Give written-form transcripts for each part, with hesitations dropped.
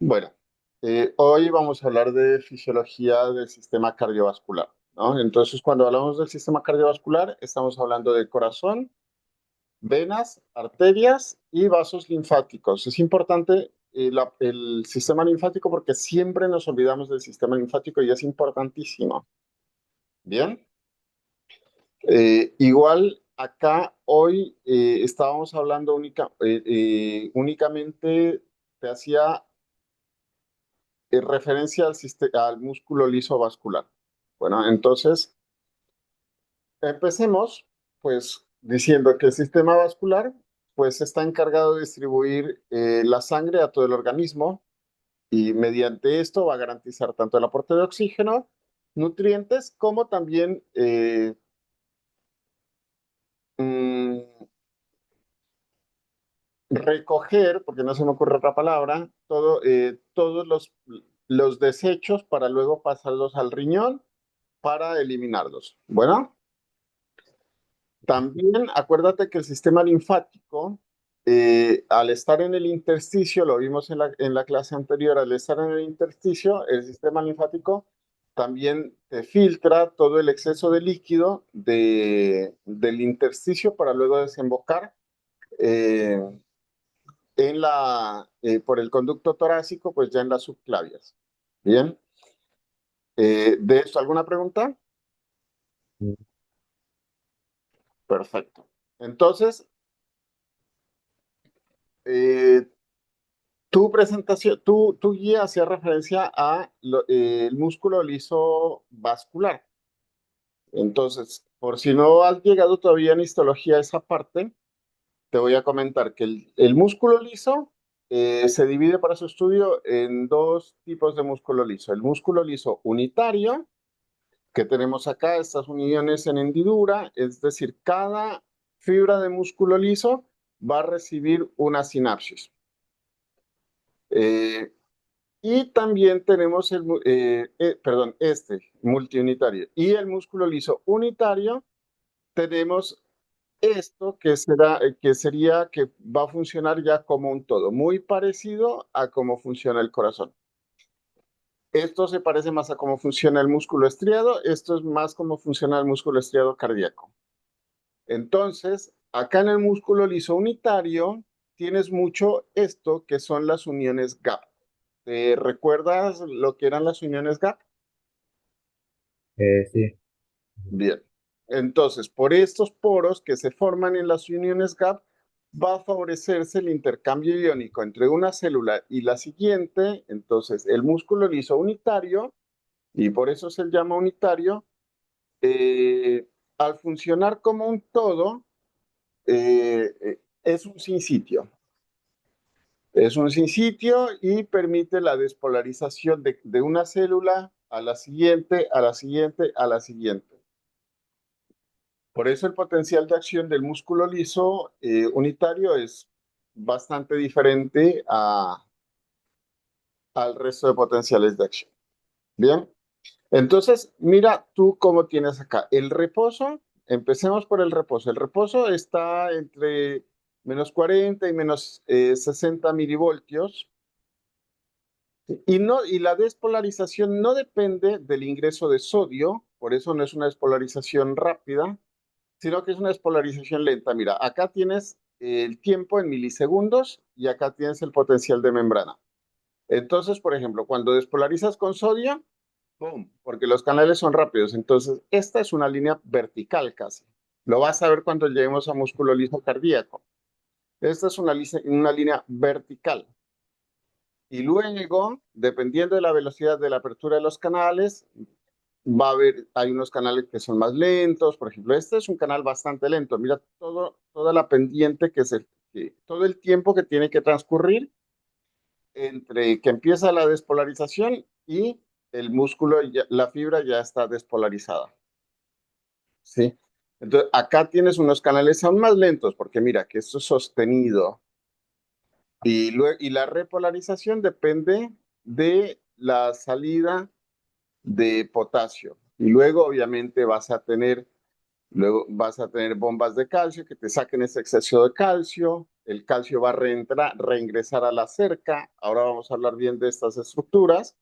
Bueno, hoy vamos a hablar de fisiología del sistema cardiovascular, ¿no? Entonces, cuando hablamos del sistema cardiovascular, estamos hablando del corazón, venas, arterias y vasos linfáticos. Es importante el sistema linfático porque siempre nos olvidamos del sistema linfático y es importantísimo. Bien, igual acá hoy estábamos hablando únicamente, te hacía referencia al músculo liso vascular. Bueno, entonces empecemos pues diciendo que el sistema vascular pues está encargado de distribuir la sangre a todo el organismo y mediante esto va a garantizar tanto el aporte de oxígeno, nutrientes, como también mm, recoger, porque no se me ocurre otra palabra, todos los desechos para luego pasarlos al riñón para eliminarlos. Bueno, también acuérdate que el sistema linfático, al estar en el intersticio, lo vimos en la clase anterior, al estar en el intersticio, el sistema linfático también te filtra todo el exceso de líquido del intersticio para luego desembocar eh, por el conducto torácico, pues ya en las subclavias. Bien, ¿de esto alguna pregunta? Perfecto. Entonces, eh, tu presentación, tu guía hacía referencia el músculo liso vascular. Entonces, por si no has llegado todavía en histología a esa parte, te voy a comentar que el músculo liso se divide para su estudio en dos tipos de músculo liso. El músculo liso unitario, que tenemos acá, estas uniones en hendidura, es decir, cada fibra de músculo liso va a recibir una sinapsis. Eh, Y también tenemos perdón, este multiunitario. Y el músculo liso unitario, tenemos esto que sería que va a funcionar ya como un todo, muy parecido a cómo funciona el corazón. Esto se parece más a cómo funciona el músculo estriado, esto es más cómo funciona el músculo estriado cardíaco. Entonces, acá en el músculo liso unitario, tienes mucho esto que son las uniones gap. ¿Recuerdas lo que eran las uniones gap? Sí. Bien. Entonces, por estos poros que se forman en las uniones gap, va a favorecerse el intercambio iónico entre una célula y la siguiente. Entonces, el músculo liso unitario, y por eso se llama unitario, al funcionar como un todo, es un sinsitio. Es un sinsitio y permite la despolarización de una célula a la siguiente, a la siguiente, a la siguiente. Por eso el potencial de acción del músculo liso unitario es bastante diferente al resto de potenciales de acción. Bien, entonces mira tú cómo tienes acá el reposo. Empecemos por el reposo. El reposo está entre -40 y -60 milivoltios. Y la despolarización no depende del ingreso de sodio, por eso no es una despolarización rápida, sino que es una despolarización lenta. Mira, acá tienes el tiempo en milisegundos y acá tienes el potencial de membrana. Entonces, por ejemplo, cuando despolarizas con sodio, ¡pum! Porque los canales son rápidos. Entonces, esta es una línea vertical casi. Lo vas a ver cuando lleguemos a músculo liso cardíaco. Esta es una línea vertical. Y luego, dependiendo de la velocidad de la apertura de los canales, hay unos canales que son más lentos, por ejemplo, este es un canal bastante lento. Mira toda la pendiente todo el tiempo que tiene que transcurrir entre que empieza la despolarización y el músculo, la fibra ya está despolarizada. ¿Sí? Entonces, acá tienes unos canales aún más lentos, porque mira que esto es sostenido. Y la repolarización depende de la salida de potasio. Y luego, obviamente, luego vas a tener bombas de calcio que te saquen ese exceso de calcio. el calcio va a reingresar a la cerca. Ahora vamos a hablar bien de estas estructuras,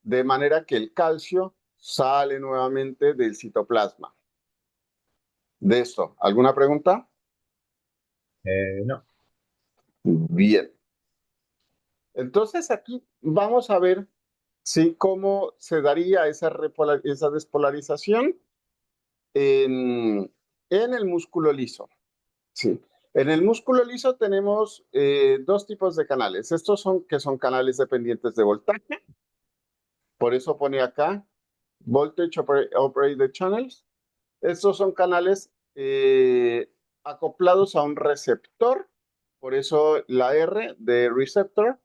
de manera que el calcio sale nuevamente del citoplasma. De esto, ¿alguna pregunta? No. Bien. Entonces aquí vamos a ver, sí, cómo se daría esa despolarización en el músculo liso. Sí. En el músculo liso tenemos dos tipos de canales. Estos son que son canales dependientes de voltaje. Por eso pone acá Voltage Operated Channels. Estos son canales acoplados a un receptor. Por eso la R de receptor.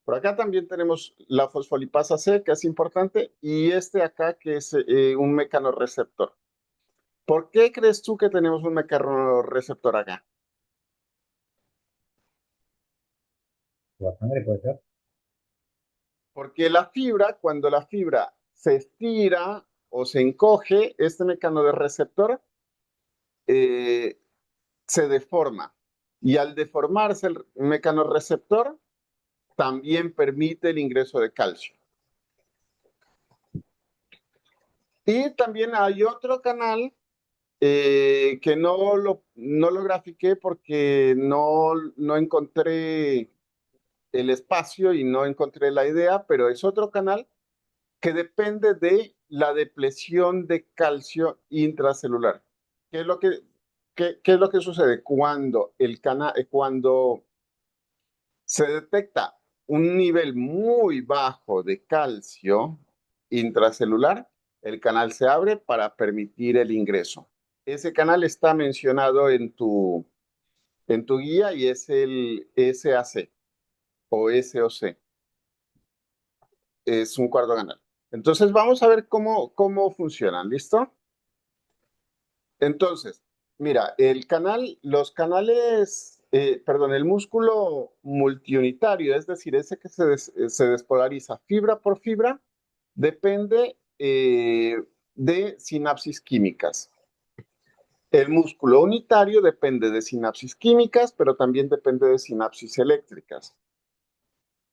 Por acá también tenemos la fosfolipasa C, que es importante, y este acá, que es un mecanorreceptor. ¿Por qué crees tú que tenemos un mecanorreceptor acá? ¿La sangre puede ser? Porque la fibra, cuando la fibra se estira o se encoge, este mecano de receptor eh, se deforma. Y al deformarse el mecanorreceptor, también permite el ingreso de calcio. Y también hay otro canal que no lo grafiqué porque no encontré el espacio y no encontré la idea, pero es otro canal que depende de la depresión de calcio intracelular. ¿Qué es lo que, qué es lo que sucede? Cuando se detecta un nivel muy bajo de calcio intracelular, el canal se abre para permitir el ingreso. Ese canal está mencionado en tu guía y es el SAC o SOC. Es un cuarto canal. Entonces vamos a ver cómo funcionan, ¿listo? Entonces, mira, los canales, perdón, el músculo multiunitario, es decir, ese que se despolariza fibra por fibra, depende de sinapsis químicas. El músculo unitario depende de sinapsis químicas, pero también depende de sinapsis eléctricas,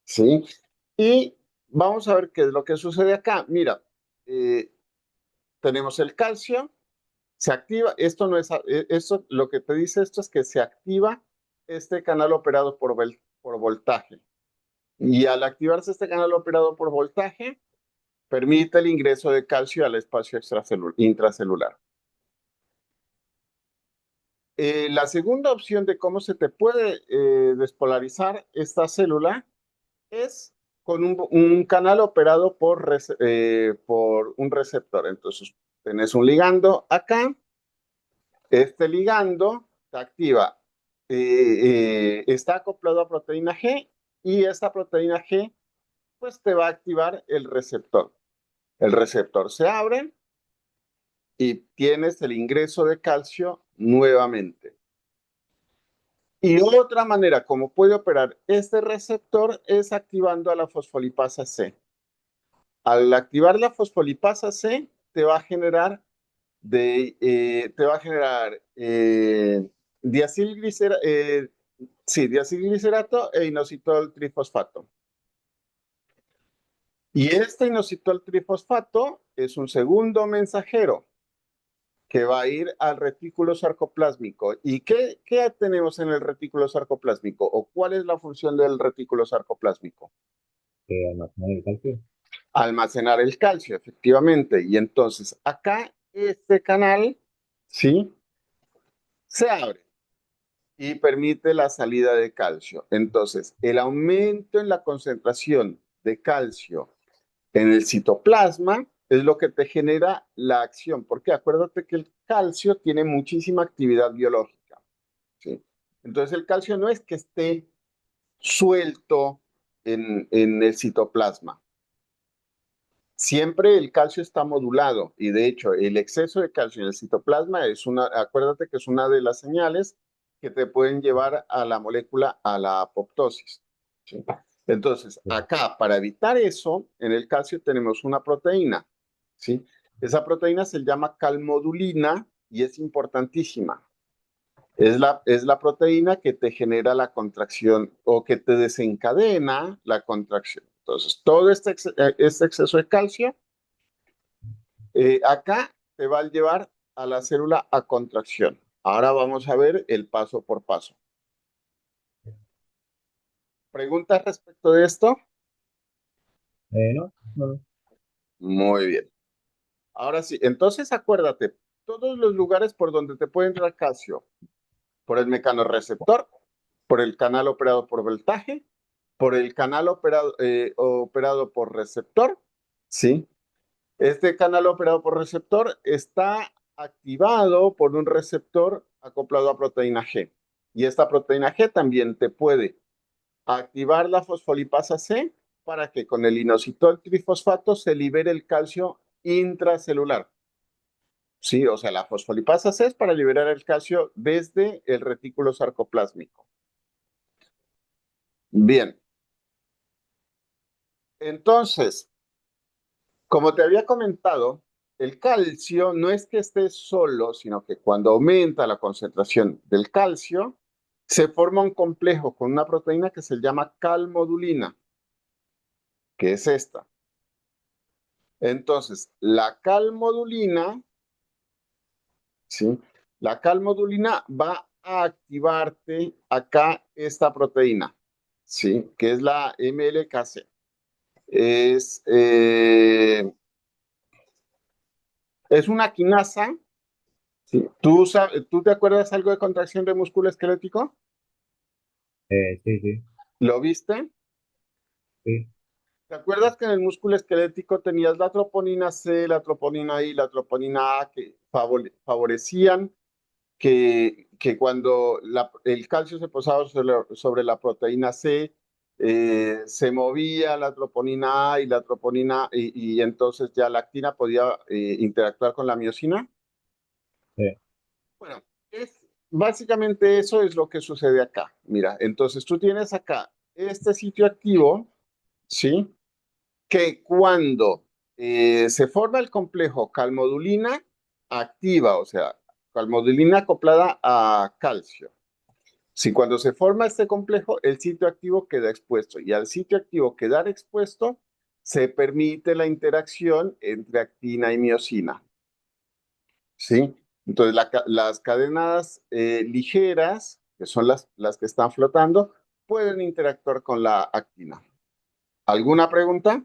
¿sí? Y vamos a ver qué es lo que sucede acá. Mira, eh, tenemos el calcio, se activa, esto no es, esto, lo que te dice esto es que se activa este canal operado por voltaje. Y al activarse este canal operado por voltaje, permite el ingreso de calcio al espacio intracelular. La segunda opción de cómo se te puede despolarizar esta célula es con un canal operado por un receptor. Entonces, tenés un ligando acá. Este ligando se activa, está acoplado a proteína G y esta proteína G pues te va a activar el receptor. El receptor se abre y tienes el ingreso de calcio nuevamente. Y otra manera como puede operar este receptor es activando a la fosfolipasa C. Al activar la fosfolipasa C te va a generar diacilglicerato e inositol trifosfato. Y este inositol trifosfato es un segundo mensajero que va a ir al retículo sarcoplásmico. ¿Y qué tenemos en el retículo sarcoplásmico? ¿O cuál es la función del retículo sarcoplásmico? Almacenar el calcio. Almacenar el calcio, efectivamente. Y entonces acá este canal, ¿sí? Se abre y permite la salida de calcio. Entonces, el aumento en la concentración de calcio en el citoplasma es lo que te genera la acción, porque acuérdate que el calcio tiene muchísima actividad biológica, ¿sí? Entonces, el calcio no es que esté suelto en el citoplasma. Siempre el calcio está modulado y de hecho el exceso de calcio en el citoplasma acuérdate que es una de las señales que te pueden llevar a la molécula a la apoptosis, ¿sí? Entonces, Sí. acá para evitar eso, en el calcio tenemos una proteína, ¿sí? Esa proteína se llama calmodulina y es importantísima. Es la proteína que te genera la contracción o que te desencadena la contracción. Entonces, todo este exceso de calcio acá te va a llevar a la célula a contracción. Ahora vamos a ver el paso por paso. ¿Preguntas respecto de esto? No, no, no. Muy bien. Ahora sí, entonces acuérdate, todos los lugares por donde te puede entrar calcio, por el mecanorreceptor, por el canal operado por voltaje, por el canal operado por receptor, ¿sí? Este canal operado por receptor está activado por un receptor acoplado a proteína G. Y esta proteína G también te puede activar la fosfolipasa C para que con el inositol trifosfato se libere el calcio intracelular. Sí, o sea, la fosfolipasa C es para liberar el calcio desde el retículo sarcoplásmico. Bien, entonces, como te había comentado, el calcio no es que esté solo, sino que cuando aumenta la concentración del calcio, se forma un complejo con una proteína que se llama calmodulina, que es esta. Entonces, la calmodulina, ¿sí? La calmodulina va a activarte acá esta proteína, ¿sí? Que es la MLKC. Es, eh, es una quinasa. Sí. ¿Tú te acuerdas algo de contracción de músculo esquelético? Sí, sí, ¿Lo viste? sí, ¿Te acuerdas que en el músculo esquelético tenías la troponina C, la troponina I, la troponina A que favorecían que cuando el calcio se posaba sobre la proteína C, se movía la troponina A y la troponina y entonces ya la actina podía interactuar con la miosina? sí, Bueno, básicamente eso es lo que sucede acá. Mira, entonces tú tienes acá este sitio activo, ¿sí? Que cuando se forma el complejo calmodulina activa, o sea, calmodulina acoplada a calcio. Si cuando se forma este complejo, el sitio activo queda expuesto y al sitio activo quedar expuesto, se permite la interacción entre actina y miosina. ¿Sí? Entonces, las cadenas ligeras, que son las que están flotando, pueden interactuar con la actina. ¿Alguna pregunta?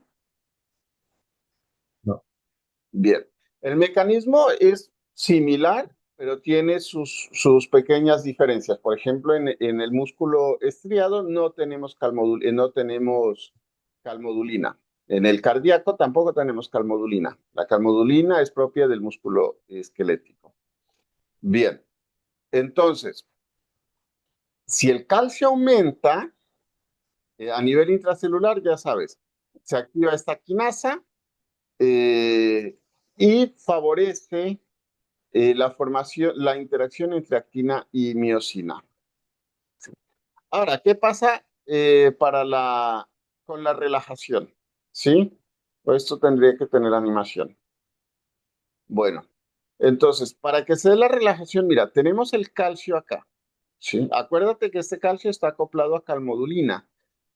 no, Bien. El mecanismo es similar, pero tiene sus pequeñas diferencias. Por ejemplo, en el músculo estriado no tenemos calmodulina. En el cardíaco tampoco tenemos calmodulina. La calmodulina es propia del músculo esquelético. Bien. Entonces, si el calcio aumenta a nivel intracelular, ya sabes, se activa esta quinasa eh, y favorece la interacción entre actina y miosina. Ahora, ¿qué pasa con la relajación? ¿Sí? Pues esto tendría que tener animación. Bueno, entonces, para que se dé la relajación, mira, tenemos el calcio acá. ¿Sí? Acuérdate que este calcio está acoplado a calmodulina.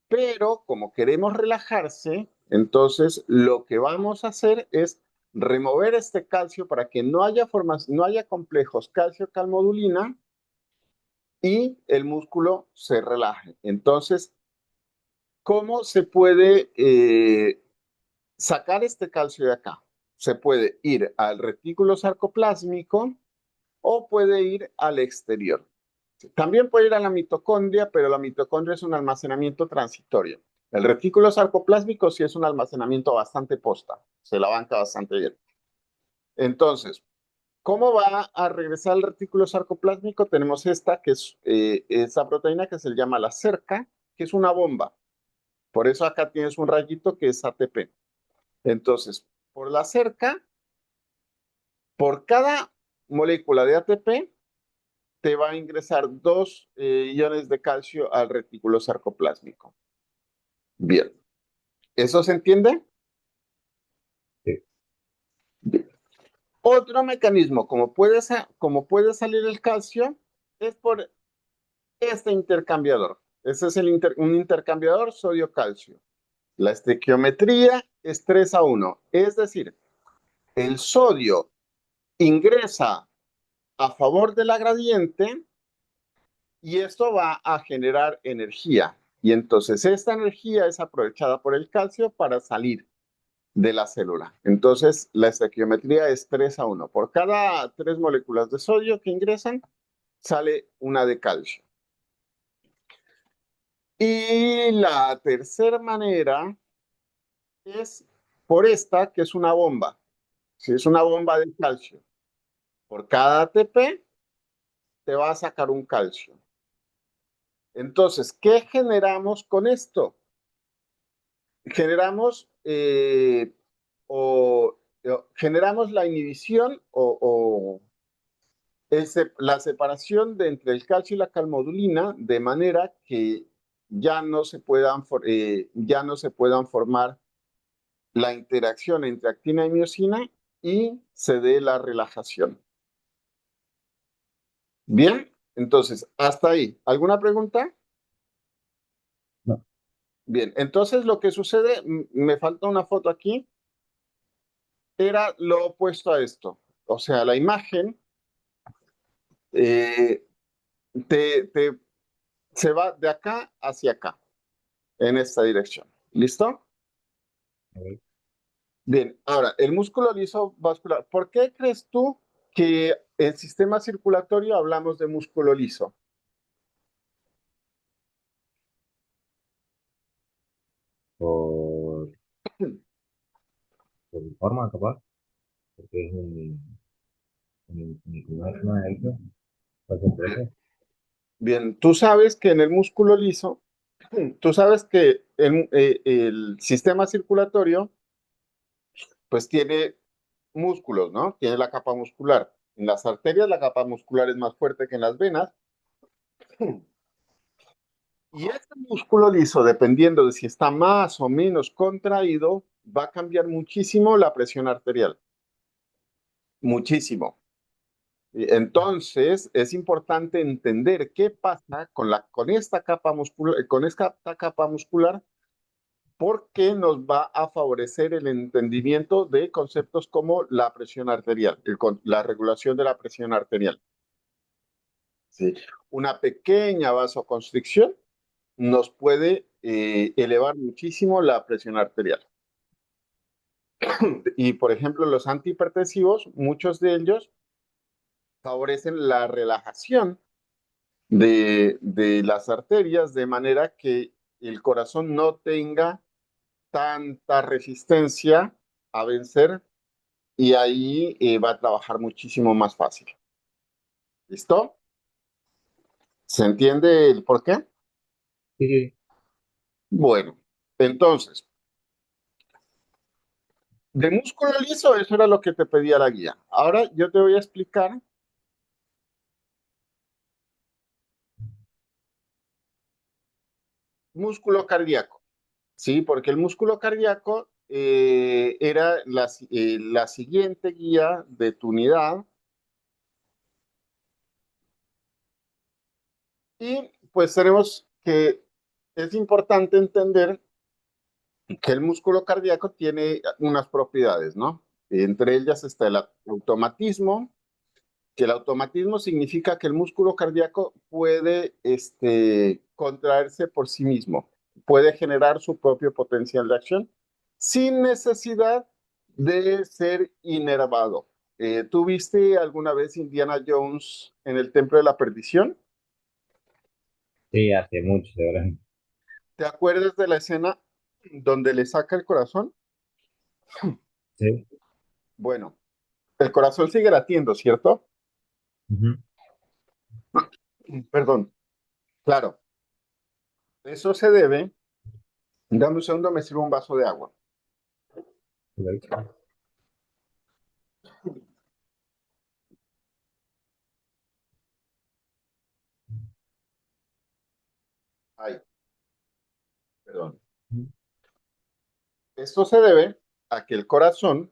Pero como queremos relajarse, entonces lo que vamos a hacer es remover este calcio para que no haya complejos calcio-calmodulina y el músculo se relaje. Entonces, ¿cómo se puede sacar este calcio de acá? Se puede ir al retículo sarcoplásmico o puede ir al exterior. También puede ir a la mitocondria, pero la mitocondria es un almacenamiento transitorio. El retículo sarcoplásmico sí es un almacenamiento bastante posta, se la banca bastante bien. Entonces, ¿cómo va a regresar al retículo sarcoplásmico? Tenemos esta, que es esa proteína que se llama la cerca, que es una bomba. Por eso acá tienes un rayito que es ATP. Entonces, por la cerca, por cada molécula de ATP, te va a ingresar dos iones de calcio al retículo sarcoplásmico. Bien, ¿eso se entiende? sí. Bien. Otro mecanismo, como puede salir el calcio, Es por este intercambiador. Este es un intercambiador sodio-calcio. La estequiometría es 3:1. Es decir, el sodio ingresa a favor de la gradiente y esto va a generar energía. Y entonces esta energía es aprovechada por el calcio para salir de la célula. Entonces la estequiometría es 3:1. Por cada 3 moléculas de sodio que ingresan, sale una de calcio. Y la tercera manera es por esta, que es una bomba. Si es una bomba de calcio, por cada ATP te va a sacar un calcio. Entonces, ¿qué generamos con esto? Generamos generamos la inhibición la separación de entre el calcio y la calmodulina de manera que ya no se puedan formar la interacción entre actina y miosina y se dé la relajación. Bien, entonces, hasta ahí. ¿Alguna pregunta? No. Bien, entonces lo que sucede, me falta una foto aquí, era lo opuesto a esto. O sea, la imagen eh, te, te- se va de acá hacia acá, en esta dirección. ¿Listo? Ok. Bien, ahora, el músculo liso vascular. ¿Por qué crees tú que el sistema circulatorio hablamos de músculo liso? Por, por mi forma, capaz, porque es no es una hecho, pues por eso. Bien, tú sabes que en el músculo liso, tú sabes que el sistema circulatorio, pues tiene músculos, ¿no? Tiene la capa muscular. En las arterias la capa muscular es más fuerte que en las venas. Y este músculo liso, dependiendo de si está más o menos contraído, va a cambiar muchísimo la presión arterial. Muchísimo. Y entonces, es importante entender qué pasa con esta capa muscular, porque nos va a favorecer el entendimiento de conceptos como la presión arterial, la regulación de la presión arterial. ¿Sí? Una pequeña vasoconstricción nos puede elevar muchísimo la presión arterial. Y, por ejemplo, los antihipertensivos, muchos de ellos favorecen la relajación de las arterias de manera que el corazón no tenga tanta resistencia a vencer y ahí va a trabajar muchísimo más fácil. ¿Listo? ¿Se entiende el por qué? Sí, sí. Bueno, entonces, de músculo liso, eso era lo que te pedía la guía. Ahora yo te voy a explicar músculo cardíaco, ¿sí? Porque el músculo cardíaco era la siguiente guía de tu unidad y pues tenemos que, es importante entender que el músculo cardíaco tiene unas propiedades, ¿no? Entre ellas está el automatismo, que el automatismo significa que el músculo cardíaco puede contraerse por sí mismo, puede generar su propio potencial de acción sin necesidad de ser inervado. ¿Tú viste alguna vez Indiana Jones en el Templo de la Perdición? Sí, hace mucho, seguramente. ¿Te acuerdas de la escena donde le saca el corazón? Sí. Bueno, el corazón sigue latiendo, ¿cierto? Ujú. Perdón, claro. Eso se debe. Dame un segundo, me sirvo un vaso de agua. Ok. Ay, perdón. Ujú. Esto se debe a que el corazón,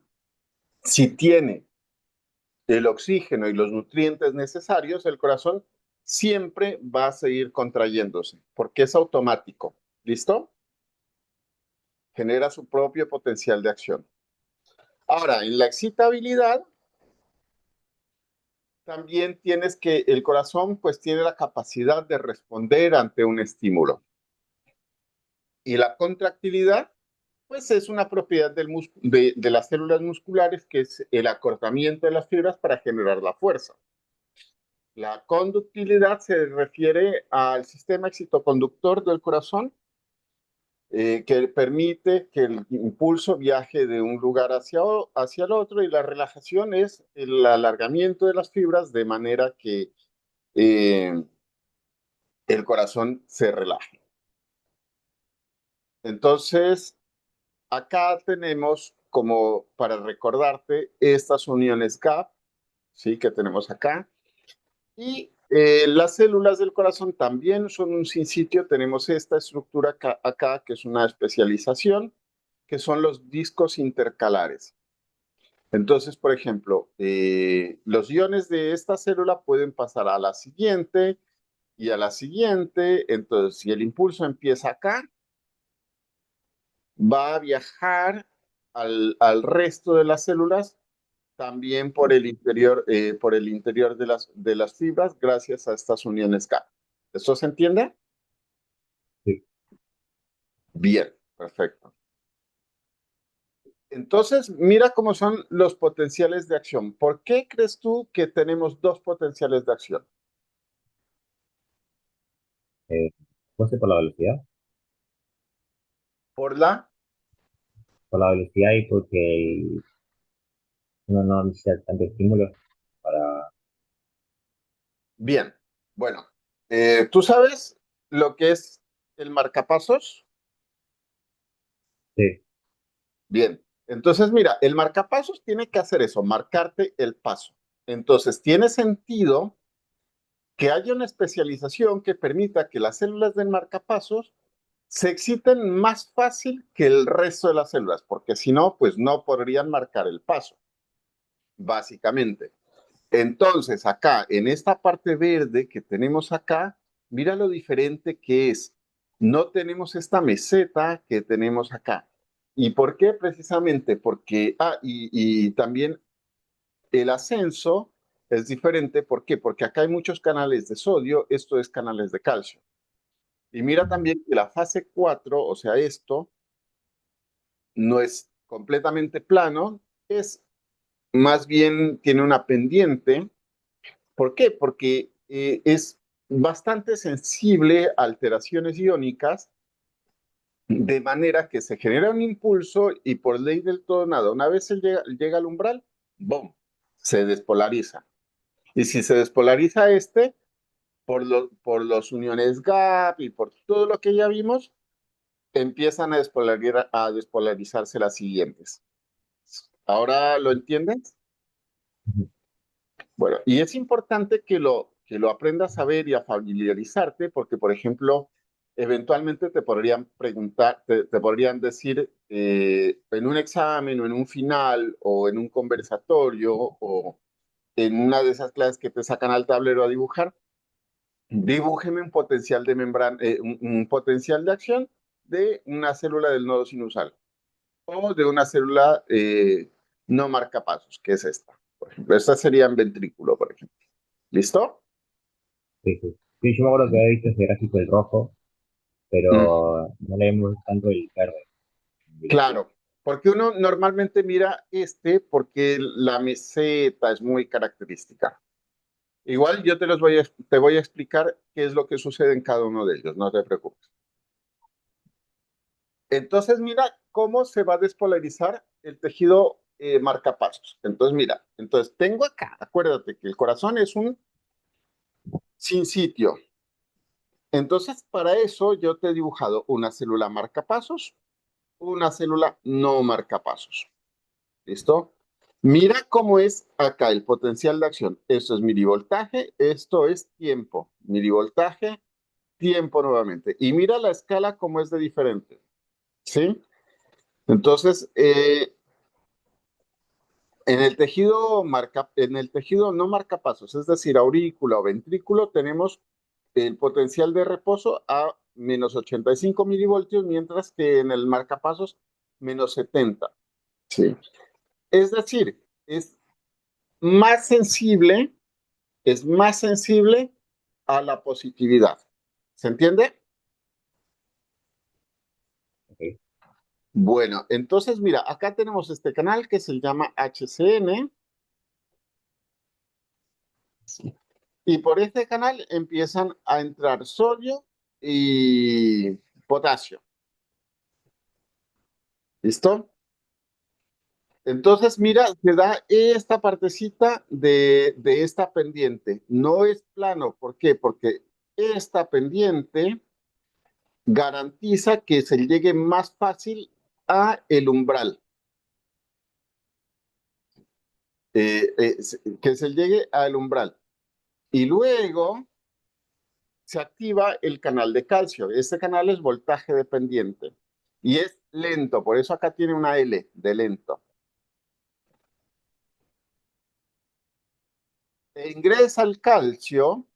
si tiene el oxígeno y los nutrientes necesarios, el corazón siempre va a seguir contrayéndose, porque es automático. ¿Listo? Genera su propio potencial de acción. Ahora, en la excitabilidad, también tienes que el corazón pues tiene la capacidad de responder ante un estímulo. Y la contractilidad pues es una propiedad de las células musculares que es el acortamiento de las fibras para generar la fuerza. La conductilidad se refiere al sistema excitoconductor del corazón que permite que el impulso viaje de un lugar hacia el otro y la relajación es el alargamiento de las fibras de manera que eh, el corazón se relaje. Entonces, acá tenemos como para recordarte estas uniones gap, ¿sí? Que tenemos acá. Y las células del corazón también son un sinsitio. Tenemos esta estructura acá, que es una especialización, que son los discos intercalares. Entonces, por ejemplo, los iones de esta célula pueden pasar a la siguiente y a la siguiente. Entonces, si el impulso empieza acá, va a viajar al resto de las células también por el interior de las fibras gracias a estas uniones K. ¿Esto se entiende? Sí. Bien, perfecto. Entonces, mira cómo son los potenciales de acción. ¿Por qué crees tú que tenemos dos potenciales de acción? Eh, ¿Puede ser Por la... por la velocidad y porque uno no necesita tanto estímulo para... Bien, bueno, ¿tú sabes lo que es el marcapasos? Sí, Bien, entonces mira, el marcapasos tiene que hacer eso, marcarte el paso. Entonces, tiene sentido que haya una especialización que permita que las células del marcapasos se exciten más fácil que el resto de las células, porque si no, pues no podrían marcar el paso, básicamente. Entonces, acá, en esta parte verde que tenemos acá, mira lo diferente que es. No tenemos esta meseta que tenemos acá. ¿Y por qué? Precisamente porque, y también el ascenso es diferente. ¿Por qué? Porque acá hay muchos canales de sodio, esto es canales de calcio. Y mira también que la fase 4, o sea, esto no es completamente plano, es más bien tiene una pendiente. ¿Por qué? Porque es bastante sensible a alteraciones iónicas, de manera que se genera un impulso y por ley del todo nada, una vez él llega al umbral, ¡boom!, se despolariza. Y si se despolariza este, por los uniones gap y por todo lo que ya vimos, empiezan a despolarizarse las siguientes. ¿Ahora lo entiendes? ujú, Bueno, y es importante que lo aprendas a ver y a familiarizarte, porque, por ejemplo, eventualmente te podrían preguntar, te podrían decir en un examen o en un final o en un conversatorio o en una de esas clases que te sacan al tablero a dibujar, dibújeme un potencial de membrana, un potencial de acción de una célula del nodo sinusal o de una célula no marcapasos, que es esta. Por ejemplo, esta sería en ventrículo, por ejemplo. ¿Listo? sí, sí. Sí, yo me acuerdo que había visto ese gráfico del rojo, Mm, pero no leemos tanto el verde en biología. claro, porque uno normalmente mira este porque la meseta es muy característica. Igual yo te voy a explicar qué es lo que sucede en cada uno de ellos, no te preocupes. Entonces, mira cómo se va a despolarizar el tejido marcapasos. Entonces, mira, entonces tengo acá, acuérdate que el corazón es un sin sitio. Entonces, para eso yo te he dibujado una célula marcapasos, una célula no marcapasos. ¿Listo? Mira cómo es acá el potencial de acción. Esto es milivoltaje, esto es tiempo. Milivoltaje, tiempo nuevamente. Y mira la escala cómo es de diferente. ¿Sí? Entonces, En el tejido no marcapasos, es decir, aurícula o ventrículo, tenemos el potencial de reposo a menos 85 milivoltios, mientras que en el marcapasos menos 70. Sí. Es decir, más sensible, es más sensible a la positividad. ¿Se entiende? Ok. Bueno, entonces mira, acá tenemos este canal que se llama HCN y por este canal empiezan a entrar sodio y potasio. ¿Listo? Entonces, mira, te da esta partecita de esta pendiente. No es plano. ¿Por qué? Porque esta pendiente garantiza que se llegue más fácil a el umbral. Que se llegue al umbral. Y luego se activa el canal de calcio. Este canal es voltaje dependiente. Y es lento. Por eso acá tiene una L de lento. E ingresa el calcio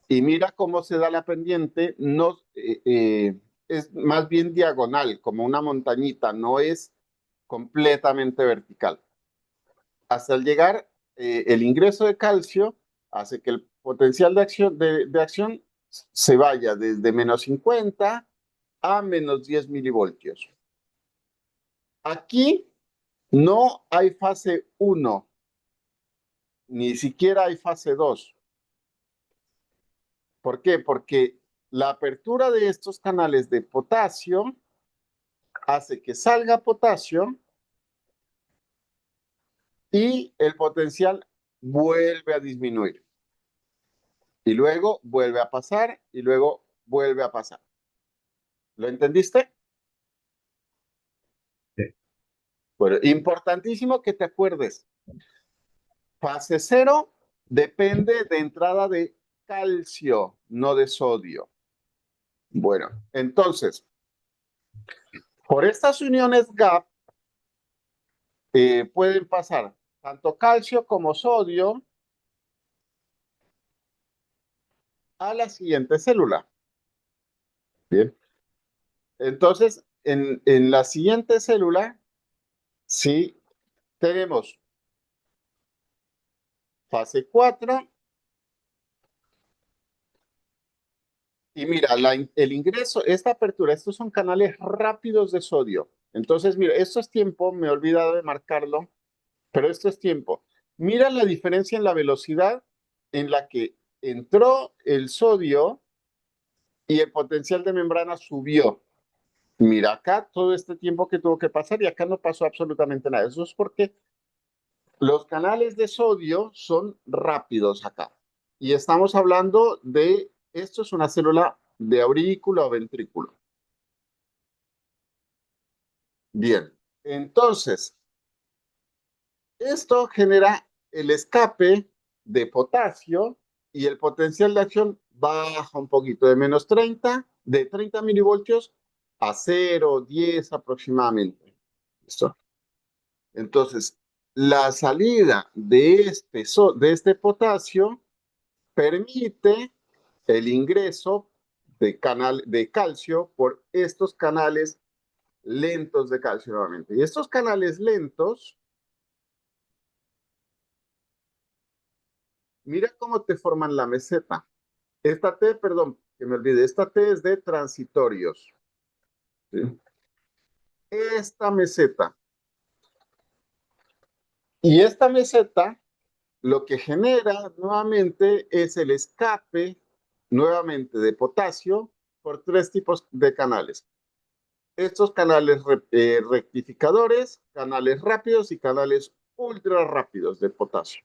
y mira cómo se da la pendiente, no, es más bien diagonal, como una montañita, no es completamente vertical. Hasta el llegar, el ingreso de calcio hace que el potencial de acción se vaya desde menos 50 a menos 10 milivoltios. Aquí no hay fase 1, ni siquiera hay fase 2. ¿Por qué? Porque la apertura de estos canales de potasio hace que salga potasio y el potencial vuelve a disminuir. Y luego vuelve a pasar y luego vuelve a pasar. ¿Lo entendiste? Sí. Bueno, importantísimo que te acuerdes. Fase cero depende de entrada de calcio, no de sodio. Bueno, entonces, por estas uniones gap pueden pasar tanto calcio como sodio a la siguiente célula. Bien. Entonces, en la siguiente célula, sí, tenemos fase 4 y mira, el ingreso, esta apertura, estos son canales rápidos de sodio. Entonces, mira, esto es tiempo, me he olvidado de marcarlo, pero esto es tiempo. Mira la diferencia en la velocidad en la que entró el sodio y el potencial de membrana subió. Mira, acá todo este tiempo que tuvo que pasar y acá no pasó absolutamente nada. Eso es porque los canales de sodio son rápidos acá. Y estamos hablando de, esto es una célula de aurículo o ventrículo. Bien, entonces, esto genera el escape de potasio y el potencial de acción baja un poquito de menos 30, de 30 milivoltios a 0, 10 aproximadamente. ¿Listo? Entonces, la salida de este potasio permite el ingreso de calcio por estos canales lentos de calcio nuevamente. Y estos canales lentos, mira cómo te forman la meseta. Esta T, perdón, que me olvidé, esta T es de transitorios. ¿Sí? Esta meseta. Y esta meseta lo que genera nuevamente es el escape nuevamente de potasio por tres tipos de canales. Estos canales rectificadores, canales rápidos y canales ultra rápidos de potasio.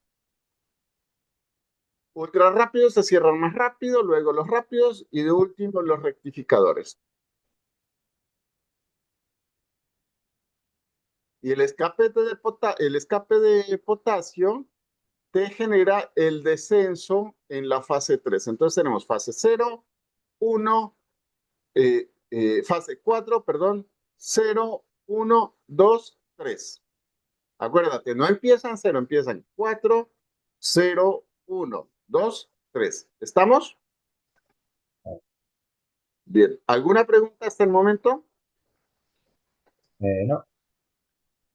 Ultra rápidos se cierran más rápido, luego los rápidos y de último los rectificadores. Y el escape de potasio te genera el descenso en la fase 3. Entonces tenemos fase 0, 1, fase 4, perdón, 0, 1, 2, 3. Acuérdate, no empiezan cero, empiezan 4, 0, 1, 2, 3. ¿Estamos? Bien. ¿Alguna pregunta hasta el momento? No,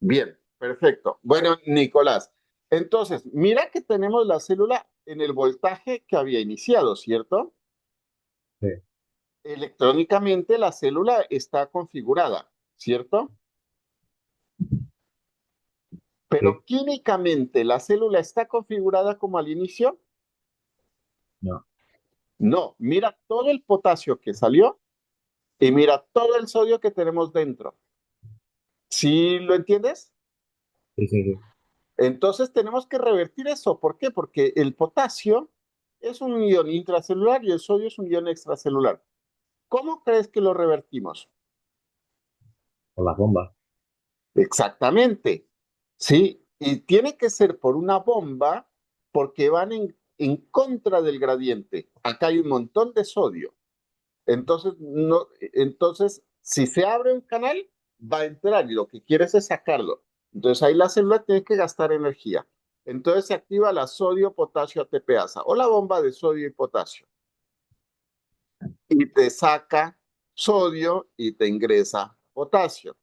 Bien, perfecto. Bueno, Nicolás, entonces, mira que tenemos la célula en el voltaje que había iniciado, ¿cierto? sí, Electrónicamente la célula está configurada, ¿cierto? sí, Pero químicamente la célula está configurada como al inicio. no, No, mira todo el potasio que salió y mira todo el sodio que tenemos dentro. ¿Sí lo entiendes? sí, sí, sí. Entonces tenemos que revertir eso. ¿Por qué? Porque el potasio es un ion intracelular y el sodio es un ion extracelular. ¿Cómo crees que lo revertimos? Por las bombas. Exactamente. Sí, y tiene que ser por una bomba porque van en contra del gradiente. Acá hay un montón de sodio. Entonces, no, entonces, si se abre un canal, va a entrar y lo que quieres es sacarlo. Entonces ahí la célula tiene que gastar energía. Entonces se activa la sodio-potasio ATPasa o la bomba de sodio y potasio. Y te saca sodio y te ingresa potasio.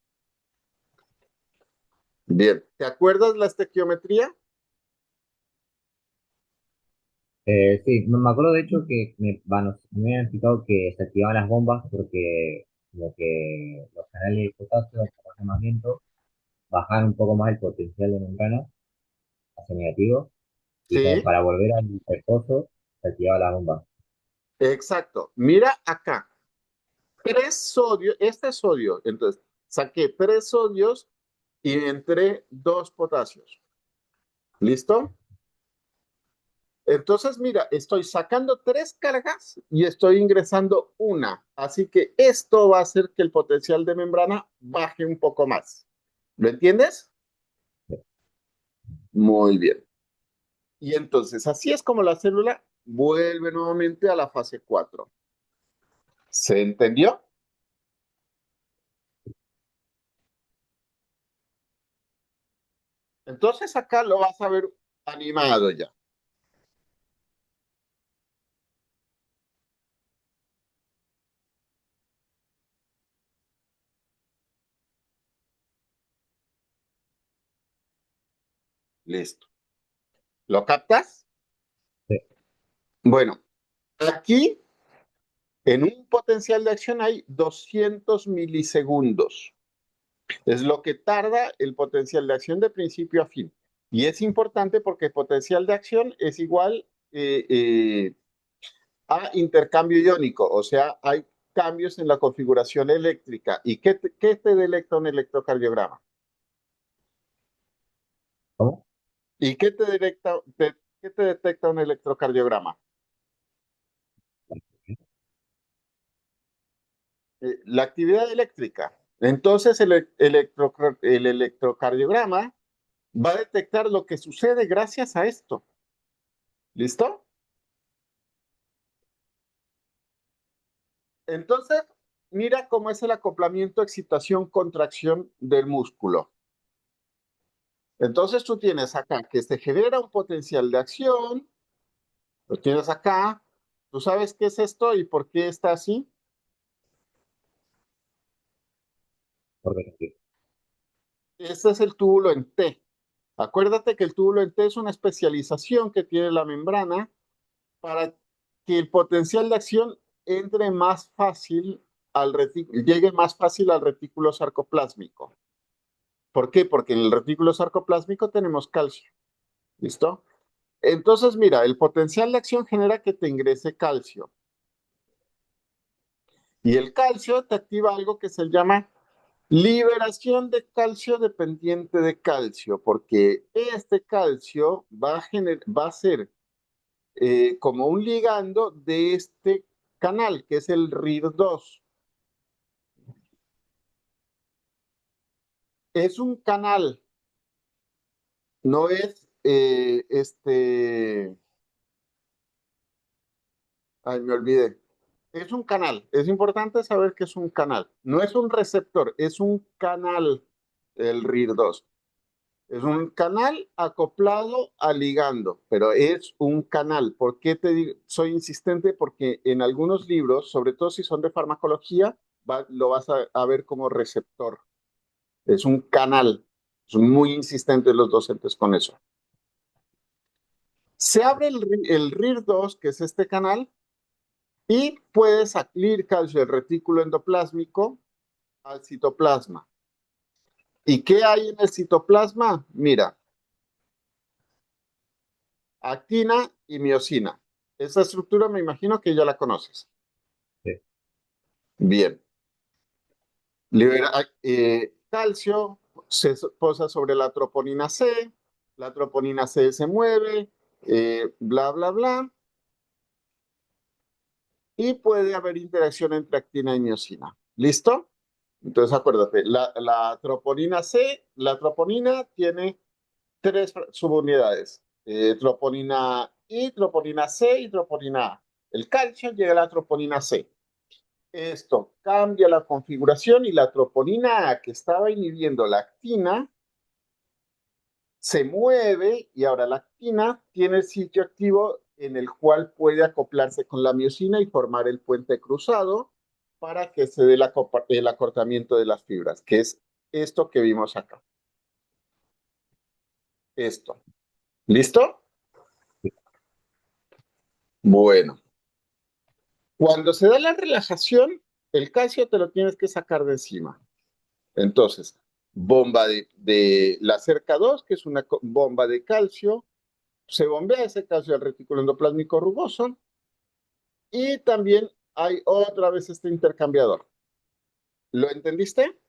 Bien, ¿te acuerdas la estequiometría? Sí, me acuerdo de hecho que me habían explicado que se activaban las bombas porque como que los canales de potasio por almacenamiento bajaban un poco más el potencial de membrana hacia negativo y como Sí, para volver al reposo se activaba la bomba. exacto. Mira acá, tres sodios, este es sodio, entonces saqué tres sodios y entré dos potasios. ¿Listo? Entonces, mira, estoy sacando tres cargas y estoy ingresando una. Así que esto va a hacer que el potencial de membrana baje un poco más. ¿Lo entiendes? Muy bien. Y entonces, así es como la célula vuelve nuevamente a la fase 4. ¿Se entendió? Entonces acá lo vas a ver animado ya. Listo. ¿Lo captas? Sí, Bueno, aquí en un potencial de acción hay 200 milisegundos. Es lo que tarda el potencial de acción de principio a fin. Y es importante porque el potencial de acción es igual a intercambio iónico, o sea, hay cambios en la configuración eléctrica. ¿Y qué te detecta un electrocardiograma? ¿cómo? ¿Y qué te detecta un electrocardiograma? La actividad eléctrica. Entonces, el electrocardiograma va a detectar lo que sucede gracias a esto. ¿Listo? Entonces, mira cómo es el acoplamiento excitación-contracción del músculo. Entonces tú tienes acá que se genera un potencial de acción, lo tienes acá, tú sabes qué es esto y por qué está así. Porque sí. Este es el túbulo en T. Acuérdate que el túbulo en T es una especialización que tiene la membrana para que el potencial de acción entre más fácil llegue más fácil al retículo sarcoplásmico. ¿Por qué? Porque en el retículo sarcoplásmico tenemos calcio. ¿Listo? Entonces, mira, el potencial de acción genera que te ingrese calcio. Y el calcio te activa algo que se llama liberación de calcio dependiente de calcio, porque este calcio va a ser como un ligando de este canal, que es el RIR2. Es un canal, no es ay, me olvidé. Es un canal. Es importante saber que es un canal. No es un receptor, es un canal, el RIR2. Es un canal acoplado al ligando, pero es un canal. ¿Por qué te digo? Soy insistente? Porque en algunos libros, sobre todo si son de farmacología, lo vas a ver como receptor. Es un canal. Son muy insistentes los docentes con eso. Se abre el RIR2, que es este canal, y puede salir calcio del retículo endoplásmico al citoplasma. ¿Y qué hay en el citoplasma? Mira, actina y miosina. Esa estructura me imagino que ya la conoces. Sí. Bien. Libera, calcio se posa sobre la troponina C se mueve, bla, bla, bla, y puede haber interacción entre actina y miosina. ¿Listo? Entonces acuérdate, la troponina tiene tres subunidades, troponina I, troponina C y troponina A. El calcio llega a la troponina C. Esto cambia la configuración y la troponina A que estaba inhibiendo la actina se mueve y ahora la actina tiene el sitio activo en el cual puede acoplarse con la miosina y formar el puente cruzado para que se dé el acortamiento de las fibras, que es esto que vimos acá. Esto. ¿Listo? Bueno. Cuando se da la relajación, el calcio te lo tienes que sacar de encima. Entonces, bomba de la cerca 2, que es una bomba de calcio, se bombea ese calcio al retículo endoplásmico rugoso y también hay otra vez este intercambiador. ¿Lo entendiste?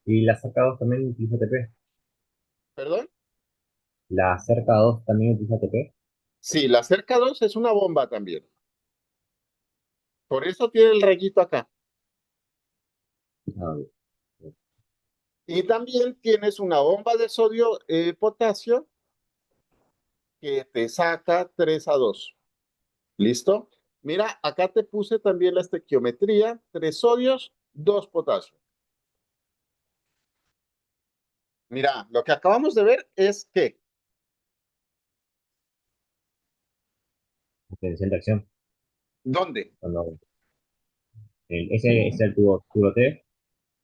Y la cerca 2 también utiliza ATP. ¿Perdón? La cerca 2 también utiliza ATP. Sí, la cerca 2 es una bomba también. Por eso tiene el rayito acá. Ah, bien. Y también tienes una bomba de sodio potasio que te saca 3 a 2. ¿Listo? Mira, acá te puse también la estequiometría, 3 sodios, 2 potasios. Mira, lo que acabamos de ver es que, Potencial de acción. ¿dónde? Cuando ese es el tubo T,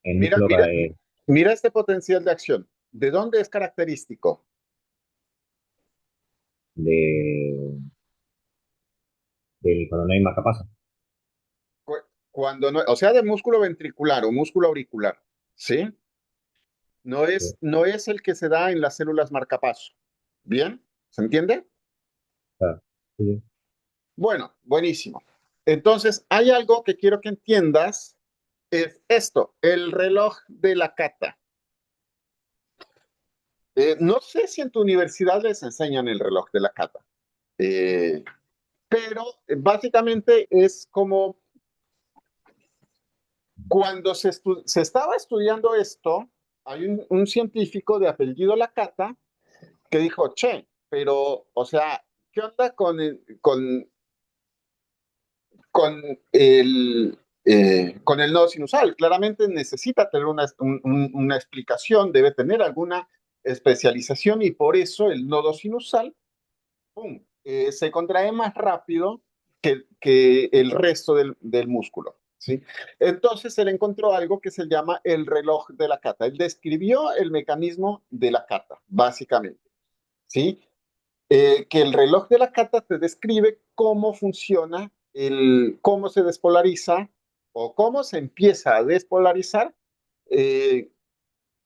el Mira, músculo mira, mira este potencial de acción. ¿De dónde es característico? de, cuando no hay marcapaso. Cuando no, o sea, de músculo ventricular o músculo auricular, ¿sí? Sí, No es el que se da en las células marcapaso. ¿Bien? ¿Se entiende? claro. Sí, sí. Bueno, buenísimo. Entonces, hay algo que quiero que entiendas, es esto, el reloj de la cata. No sé si en tu universidad les enseñan el reloj de la cata, eh, pero básicamente es como cuando se estaba estudiando esto, hay un científico de apellido Lacata que dijo, che, pero, o sea, ¿qué onda con con el nodo sinusal? Claramente necesita tener una explicación, debe tener alguna especialización y por eso el nodo sinusal ¡pum! Se contrae más rápido que el resto del músculo. ¿Sí? Entonces él encontró algo que se llama el reloj de la cata. Él describió el mecanismo de la cata, básicamente. ¿Sí? Que el reloj de la cata te describe cómo funciona, cómo se despolariza o cómo se empieza a despolarizar eh,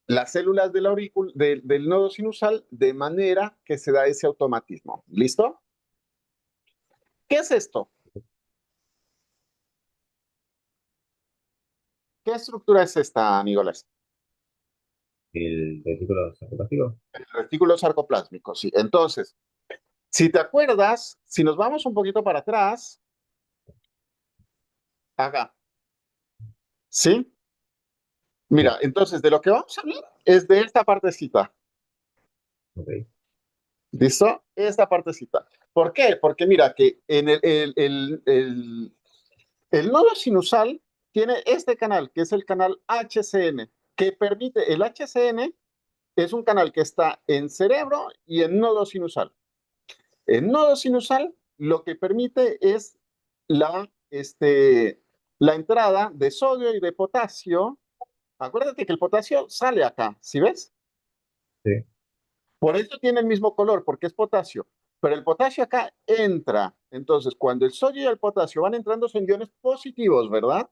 las células del nodo sinusal de manera que se da ese automatismo. ¿Listo? ¿Qué es esto? ¿Qué estructura es esta, Nicolás? El retículo sarcoplástico. El retículo sarcoplásmico, sí. Entonces, si te acuerdas, si nos vamos un poquito para atrás, acá, ¿sí? Sí, Mira, entonces de lo que vamos a hablar es de esta partecita, ok. ¿listo? Esta partecita. ¿Por qué? Porque mira que en el nodo sinusal tiene este canal, que es el canal HCN, que permite, el HCN es un canal que está en cerebro y en nodo sinusal. El nodo sinusal lo que permite es la entrada de sodio y de potasio. Acuérdate que el potasio sale acá, ¿sí ves? Sí, Por eso tiene el mismo color, porque es potasio. Pero el potasio acá entra. Entonces, cuando el sodio y el potasio van entrando son iones positivos, ¿verdad?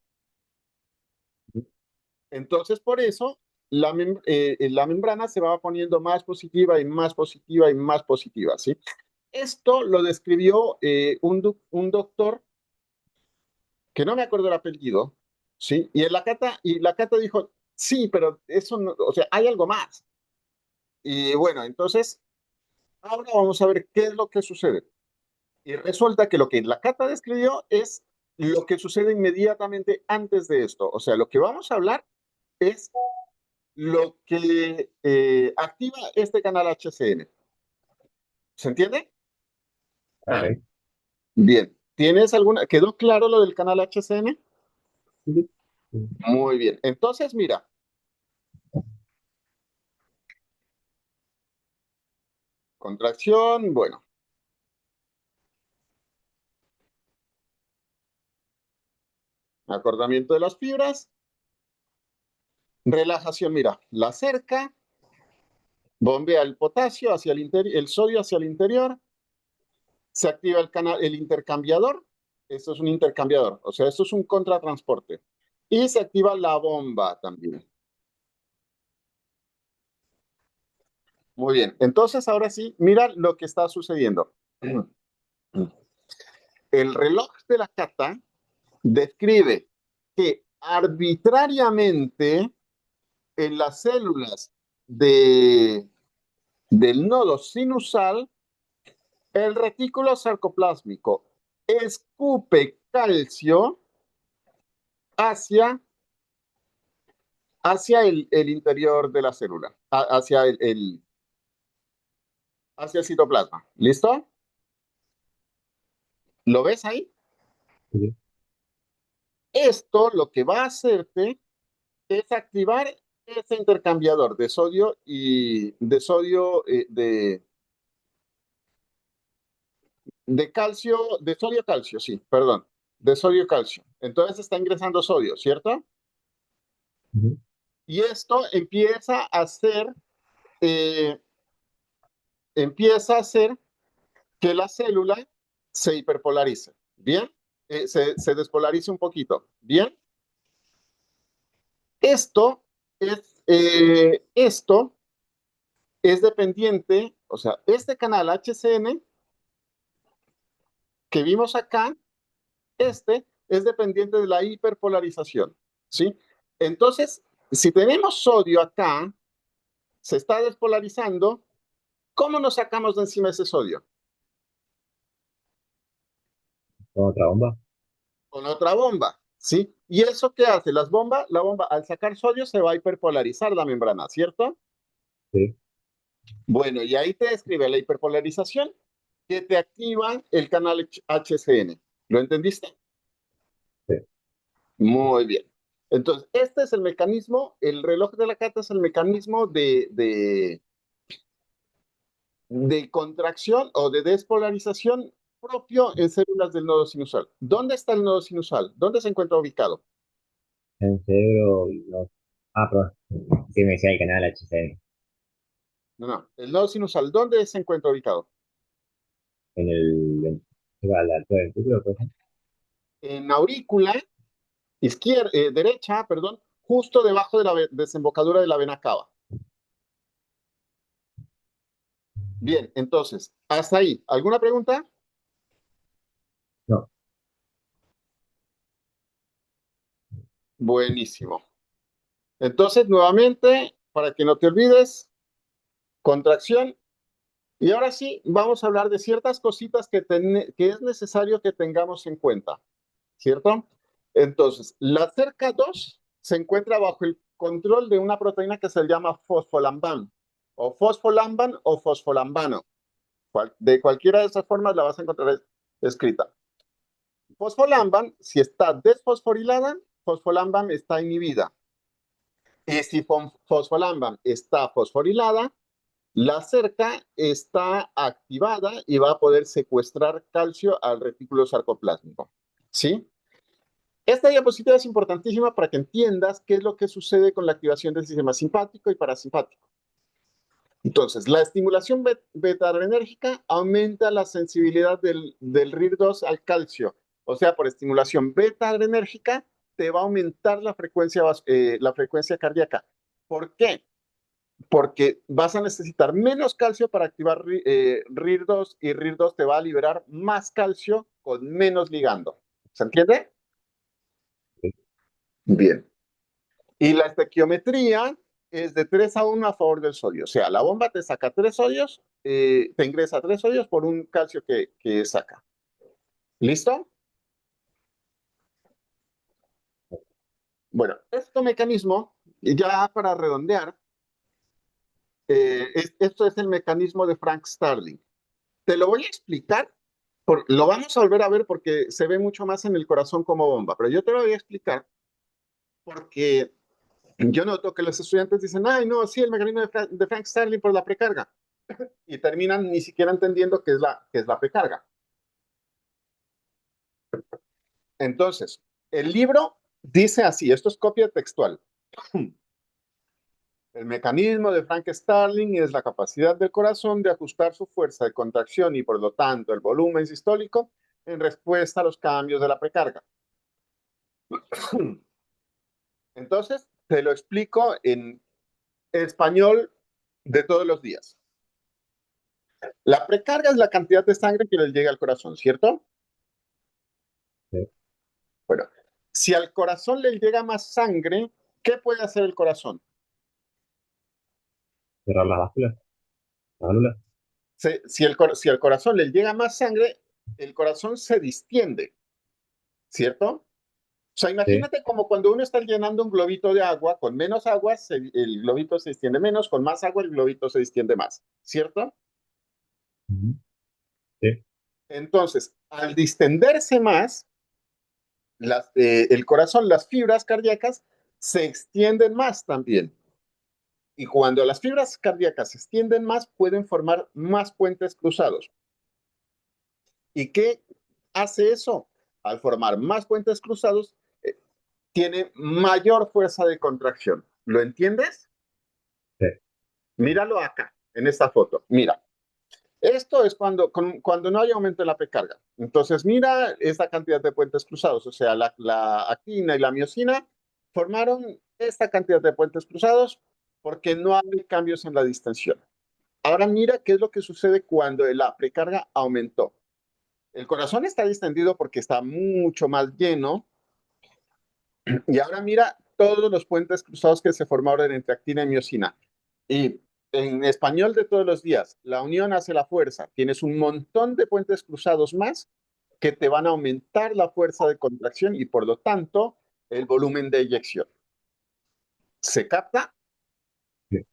Entonces, por eso la membrana se va poniendo más positiva y más positiva y más positiva, ¿sí? Esto lo describió un doctor que no me acuerdo el apellido, ¿sí? Y la cata dijo, sí, pero eso no, o sea, hay algo más. Y bueno, entonces, ahora vamos a ver qué es lo que sucede. Y resulta que lo que la cata describió es lo que sucede inmediatamente antes de esto. O sea, lo que vamos a hablar es lo que activa este canal HCN. ¿Se entiende? ok. Bien. ¿Tienes alguna? ¿Quedó claro lo del canal HCN? Sí, sí. Muy bien. Entonces, mira, contracción, bueno, acordamiento de las fibras, relajación, mira, la cerca, bombea el potasio hacia el interior, el sodio hacia el interior, se activa el canal, el intercambiador, esto es un intercambiador, o sea, esto es un contratransporte, y se activa la bomba también. Muy bien, entonces ahora sí, mira lo que está sucediendo. El reloj de la cata describe que arbitrariamente en las células de, del nodo sinusal, el retículo sarcoplásmico escupe calcio hacia, hacia el interior de la célula, hacia el citoplasma. ¿Listo? ¿Lo ves ahí? Sí. Esto lo que va a hacerte es activar ese intercambiador de sodio y de sodio, de calcio, de sodio calcio, sí, perdón, de sodio calcio. Entonces está ingresando sodio, ¿cierto? Ujú. Y esto eh, empieza a hacer que la célula se hiperpolarice, ¿bien? Se despolarice un poquito, ¿bien? Esto esto es dependiente, o sea, este canal HCN que vimos acá, este es dependiente de la hiperpolarización, ¿sí? Entonces, si tenemos sodio acá, se está despolarizando, ¿cómo nos sacamos de encima ese sodio? Con otra bomba. Con otra bomba, ¿sí? ¿Y eso qué hace? La bomba al sacar sodio se va a hiperpolarizar la membrana, ¿cierto? Sí, Bueno, y ahí te describe la hiperpolarización que te activa el canal HCN. ¿Lo entendiste? sí. Muy bien. Entonces, este es el mecanismo, el reloj de la cata es el mecanismo de contracción o de despolarización propio en células del nodo sinusal. ¿Dónde está el nodo sinusal? ¿Dónde se encuentra ubicado? En cerebro y los... Ah, perdón. Sí, me decía el canal HCN. No, no. El nodo sinusal, ¿dónde se encuentra ubicado? En el... a la altura del título, pues. En aurícula derecha, perdón, justo debajo de la desembocadura de la vena cava. Bien, entonces, hasta ahí. ¿Alguna pregunta? No, Buenísimo. Entonces, nuevamente, para que no te olvides, contracción. Y ahora sí, vamos a hablar de ciertas cositas que es necesario que tengamos en cuenta, ¿cierto? Entonces, la cerca 2 se encuentra bajo el control de una proteína que se llama fosfolamban, o fosfolambano. De cualquiera de esas formas la vas a encontrar escrita. Fosfolamban, si está desfosforilada, fosfolamban está inhibida. Y si fosfolambam está fosforilada, la cerca está activada y va a poder secuestrar calcio al retículo sarcoplásmico. ¿Sí? Esta diapositiva es importantísima para que entiendas qué es lo que sucede con la activación del sistema simpático y parasimpático. Entonces, la estimulación beta-adrenérgica aumenta la sensibilidad del RIR2 al calcio. O sea, por estimulación beta-adrenérgica te va a aumentar la frecuencia cardíaca. ¿Por qué? Porque vas a necesitar menos calcio para activar RIR2 y RIR2 te va a liberar más calcio con menos ligando. ¿Se entiende? Bien. Y la estequiometría es de 3 a 1 a favor del sodio. O sea, la bomba te saca 3 sodios, te ingresa 3 sodios por un calcio que saca. ¿Listo? Bueno, este mecanismo, ya para redondear, esto es el mecanismo de Frank Starling. Te lo voy a explicar, lo vamos a volver a ver porque se ve mucho más en el corazón como bomba, pero yo te lo voy a explicar porque yo noto que los estudiantes dicen, ay, no, sí, el mecanismo de Frank Starling por la precarga. Y terminan ni siquiera entendiendo qué es la precarga. Entonces, el libro dice así, esto es copia textual. El mecanismo de Frank Starling es la capacidad del corazón de ajustar su fuerza de contracción y por lo tanto el volumen sistólico en respuesta a los cambios de la precarga. Entonces, te lo explico en español de todos los días. La precarga es la cantidad de sangre que le llega al corazón, ¿cierto? Sí. Bueno, si al corazón le llega más sangre, ¿qué puede hacer el corazón? Cerrar las básculas, las válvulas. Si al corazón le llega más sangre, el corazón se distiende, ¿cierto? O sea, Sí. imagínate como cuando uno está llenando un globito de agua, con menos agua el globito se distiende menos, con más agua el globito se distiende más, ¿cierto? Ujú. Sí. Entonces, al distenderse más, el corazón, las fibras cardíacas se extienden más también. Y cuando las fibras cardíacas se extienden más, pueden formar más puentes cruzados. ¿Y qué hace eso? Al formar más puentes cruzados, tiene mayor fuerza de contracción. ¿Lo entiendes? Sí. Míralo acá, en esta foto. Mira, esto es cuando no hay aumento en la precarga. Entonces, mira esta cantidad de puentes cruzados, o sea, la actina y la miosina formaron esta cantidad de puentes cruzados porque no hay cambios en la distensión. Ahora mira qué es lo que sucede cuando la precarga aumentó. El corazón está distendido porque está mucho más lleno. Y ahora mira todos los puentes cruzados que se formaron entre actina y miosina. Y en español de todos los días, la unión hace la fuerza. Tienes un montón de puentes cruzados más que te van a aumentar la fuerza de contracción y por lo tanto el volumen de eyección. ¿Se capta? Sí.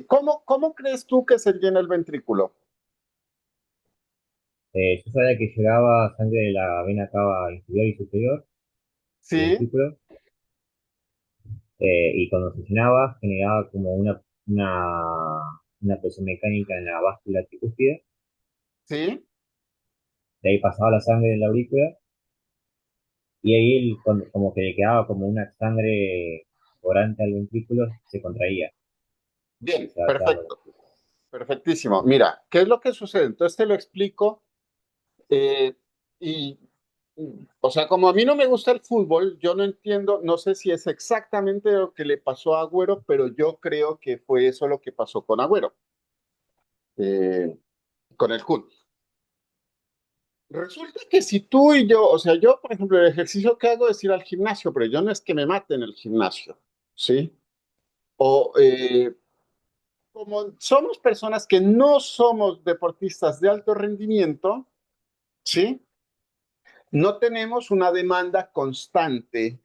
¿Cómo crees tú que se llena el ventrículo? Yo sabía que llegaba sangre de la vena cava inferior y superior del Sí, ventrículo, y cuando se llenaba generaba como una presión mecánica en la báscula tricúspide. sí. De ahí pasaba la sangre en la aurícula y ahí como que le quedaba como una sangre orante al ventrículo, se contraía y Bien, se adaptaba a los perfecto. Perfectísimo. Mira, ¿qué es lo que sucede? Entonces te lo explico. eh, y, o sea, como a mí no me gusta el fútbol, yo no entiendo, no sé si es exactamente lo que le pasó a Agüero, pero yo creo que fue eso lo que pasó con Agüero, eh, con el Kun. Resulta que si tú y yo, o sea, yo, por ejemplo, el ejercicio que hago es ir al gimnasio, pero yo no es que me mate en el gimnasio, ¿sí? O como somos personas que no somos deportistas de alto rendimiento, ¿sí? No tenemos una demanda constante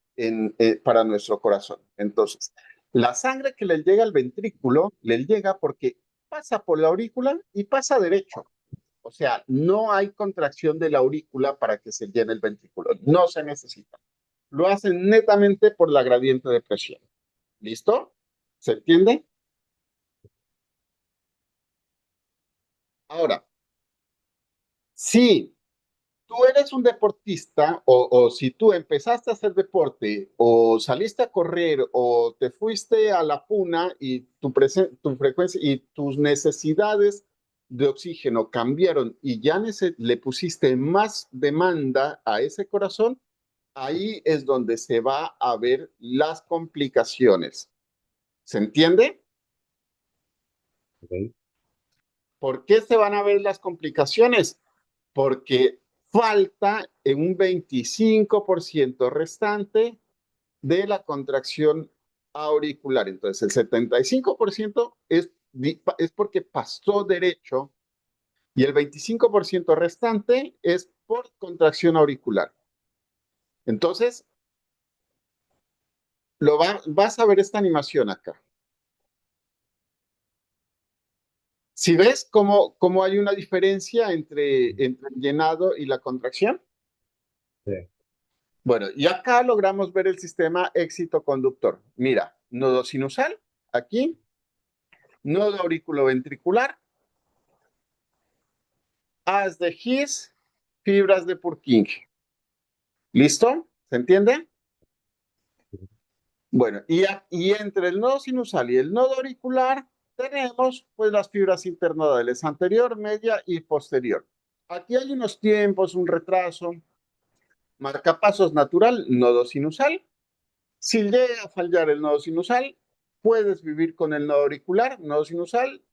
para nuestro corazón. Entonces, la sangre que le llega al ventrículo le llega porque pasa por la aurícula y pasa derecho. O sea, no hay contracción de la aurícula para que se llene el ventrículo. No se necesita. Lo hacen netamente por la gradiente de presión. ¿Listo? ¿Se entiende? Ahora, si tú eres un deportista o si tú empezaste a hacer deporte o saliste a correr o te fuiste a la puna y tu frecuencia y tus necesidades de oxígeno cambiaron y ya le pusiste más demanda a ese corazón, ahí es donde se va a ver las complicaciones. ¿Se entiende? Ok. ¿Por qué se van a ver las complicaciones? Porque falta en un 25% restante de la contracción auricular. Entonces, el 75% es porque pasó derecho y el 25% restante es por contracción auricular. Entonces, vas a ver esta animación acá. Si ves cómo hay una diferencia entre el llenado y la contracción. Sí. Bueno, y acá logramos ver el sistema éxito conductor. Mira, nodo sinusal, aquí, nodo auriculoventricular, haz de His, fibras de Purkinje. ¿Listo? ¿Se entiende? Bueno, y entre el nodo sinusal y el nodo auricular tenemos pues las fibras internodales anterior, media y posterior. Aquí hay unos tiempos, un retraso, marcapasos natural, nodo sinusal. Si llega a fallar el nodo sinusal, puedes vivir con el nodo auricular, nodo sinusal,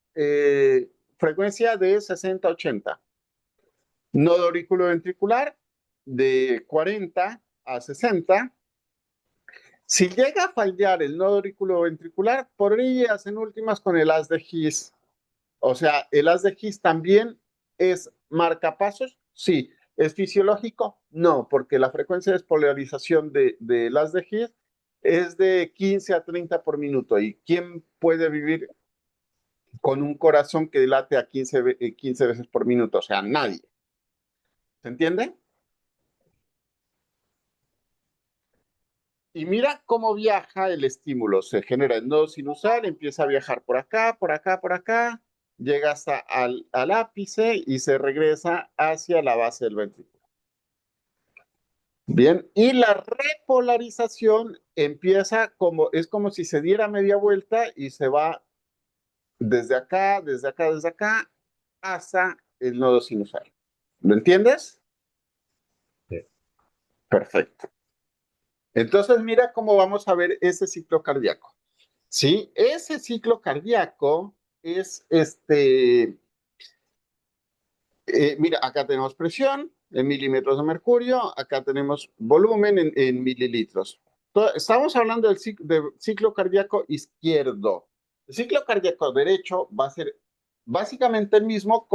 frecuencia de 60-80. Nodo auriculoventricular de 40 a 60. Si llega a fallar el nodo auriculoventricular, podrías en últimas con el haz de His. O sea, el haz de His también es marcapasos, sí. ¿Es fisiológico? No, porque la frecuencia de despolarización de las de His es de 15 a 30 por minuto. ¿Y quién puede vivir con un corazón que late a 15 veces por minuto? O sea, nadie. ¿Se entiende? Y mira cómo viaja el estímulo. Se genera el nodo sinusal, empieza a viajar por acá, por acá, por acá, llega hasta al ápice y se regresa hacia la base del ventrículo. Bien, y la repolarización empieza es como si se diera media vuelta y se va desde acá, desde acá, desde acá, hasta el nodo sinusal. ¿Lo entiendes? Sí. Perfecto. Entonces, mira cómo vamos a ver ese ciclo cardíaco. ¿Sí? Ese ciclo cardíaco es mira, acá tenemos presión en milímetros de mercurio, acá tenemos volumen en mililitros. Estamos hablando del ciclo cardíaco izquierdo. El ciclo cardíaco derecho va a ser básicamente el mismo.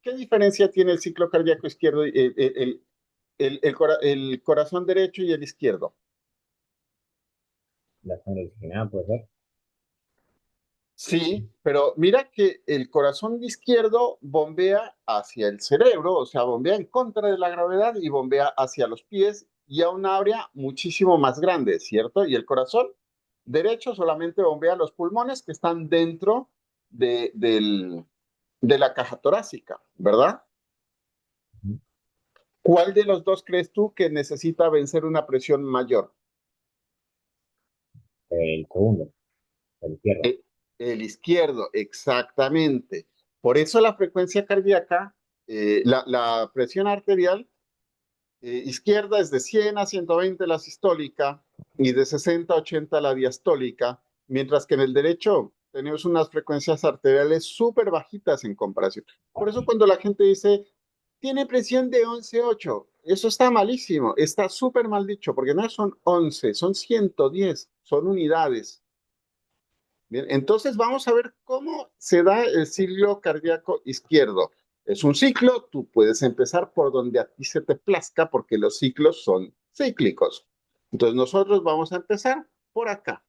¿Qué diferencia tiene el ciclo cardíaco izquierdo, el corazón derecho y el izquierdo? La sangre oxigenada puede ser. Sí, pero mira que el corazón izquierdo bombea hacia el cerebro, o sea, bombea en contra de la gravedad y bombea hacia los pies y a un área muchísimo más grande, ¿cierto? Y el corazón derecho solamente bombea los pulmones que están dentro de la caja torácica, ¿verdad? Ujú. ¿Cuál de los dos crees tú que necesita vencer una presión mayor? El segundo, el izquierdo. Eh, El izquierdo, exactamente. Por eso la frecuencia cardíaca, la presión arterial izquierda es de 100 a 120 la sistólica y de 60 a 80 la diastólica, mientras que en el derecho tenemos unas frecuencias arteriales súper bajitas en comparación. Por eso cuando la gente dice, tiene presión de 11,8, eso está malísimo, está súper mal dicho, porque no son 11, son 110, son unidades. Bien, entonces vamos a ver cómo se da el ciclo cardíaco izquierdo. Es un ciclo, tú puedes empezar por donde a ti se te plazca porque los ciclos son cíclicos. Entonces nosotros vamos a empezar por acá.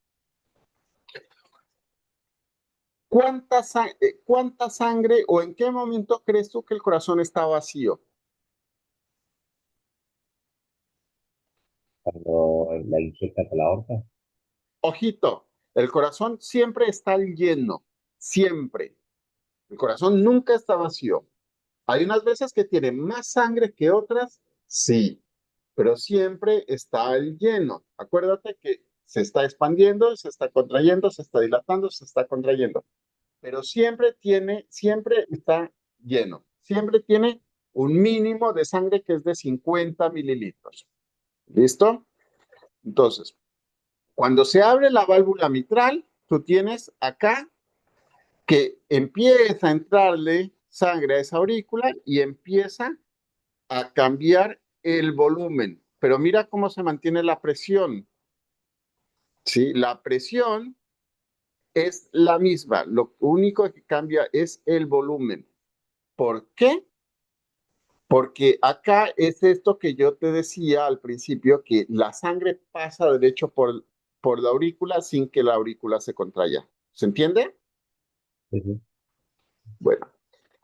¿Cuánta sangre o en qué momento crees tú que el corazón está vacío? Cuando la inyecta por la aorta. Ojito, el corazón siempre está lleno, siempre. El corazón nunca está vacío. Hay unas veces que tiene más sangre que otras, sí, pero siempre está lleno. Acuérdate que se está expandiendo, se está contrayendo, se está dilatando, se está contrayendo, pero siempre está lleno. Siempre tiene un mínimo de sangre que es de 50 mililitros. ¿Listo? Entonces, cuando se abre la válvula mitral, tú tienes acá que empieza a entrarle sangre a esa aurícula y empieza a cambiar el volumen. Pero mira cómo se mantiene la presión. ¿Sí? La presión es la misma. Lo único que cambia es el volumen. ¿Por qué? Porque acá es esto que yo te decía al principio, que la sangre pasa derecho por la aurícula sin que la aurícula se contraiga. ¿Se entiende? Sí, sí. Bueno,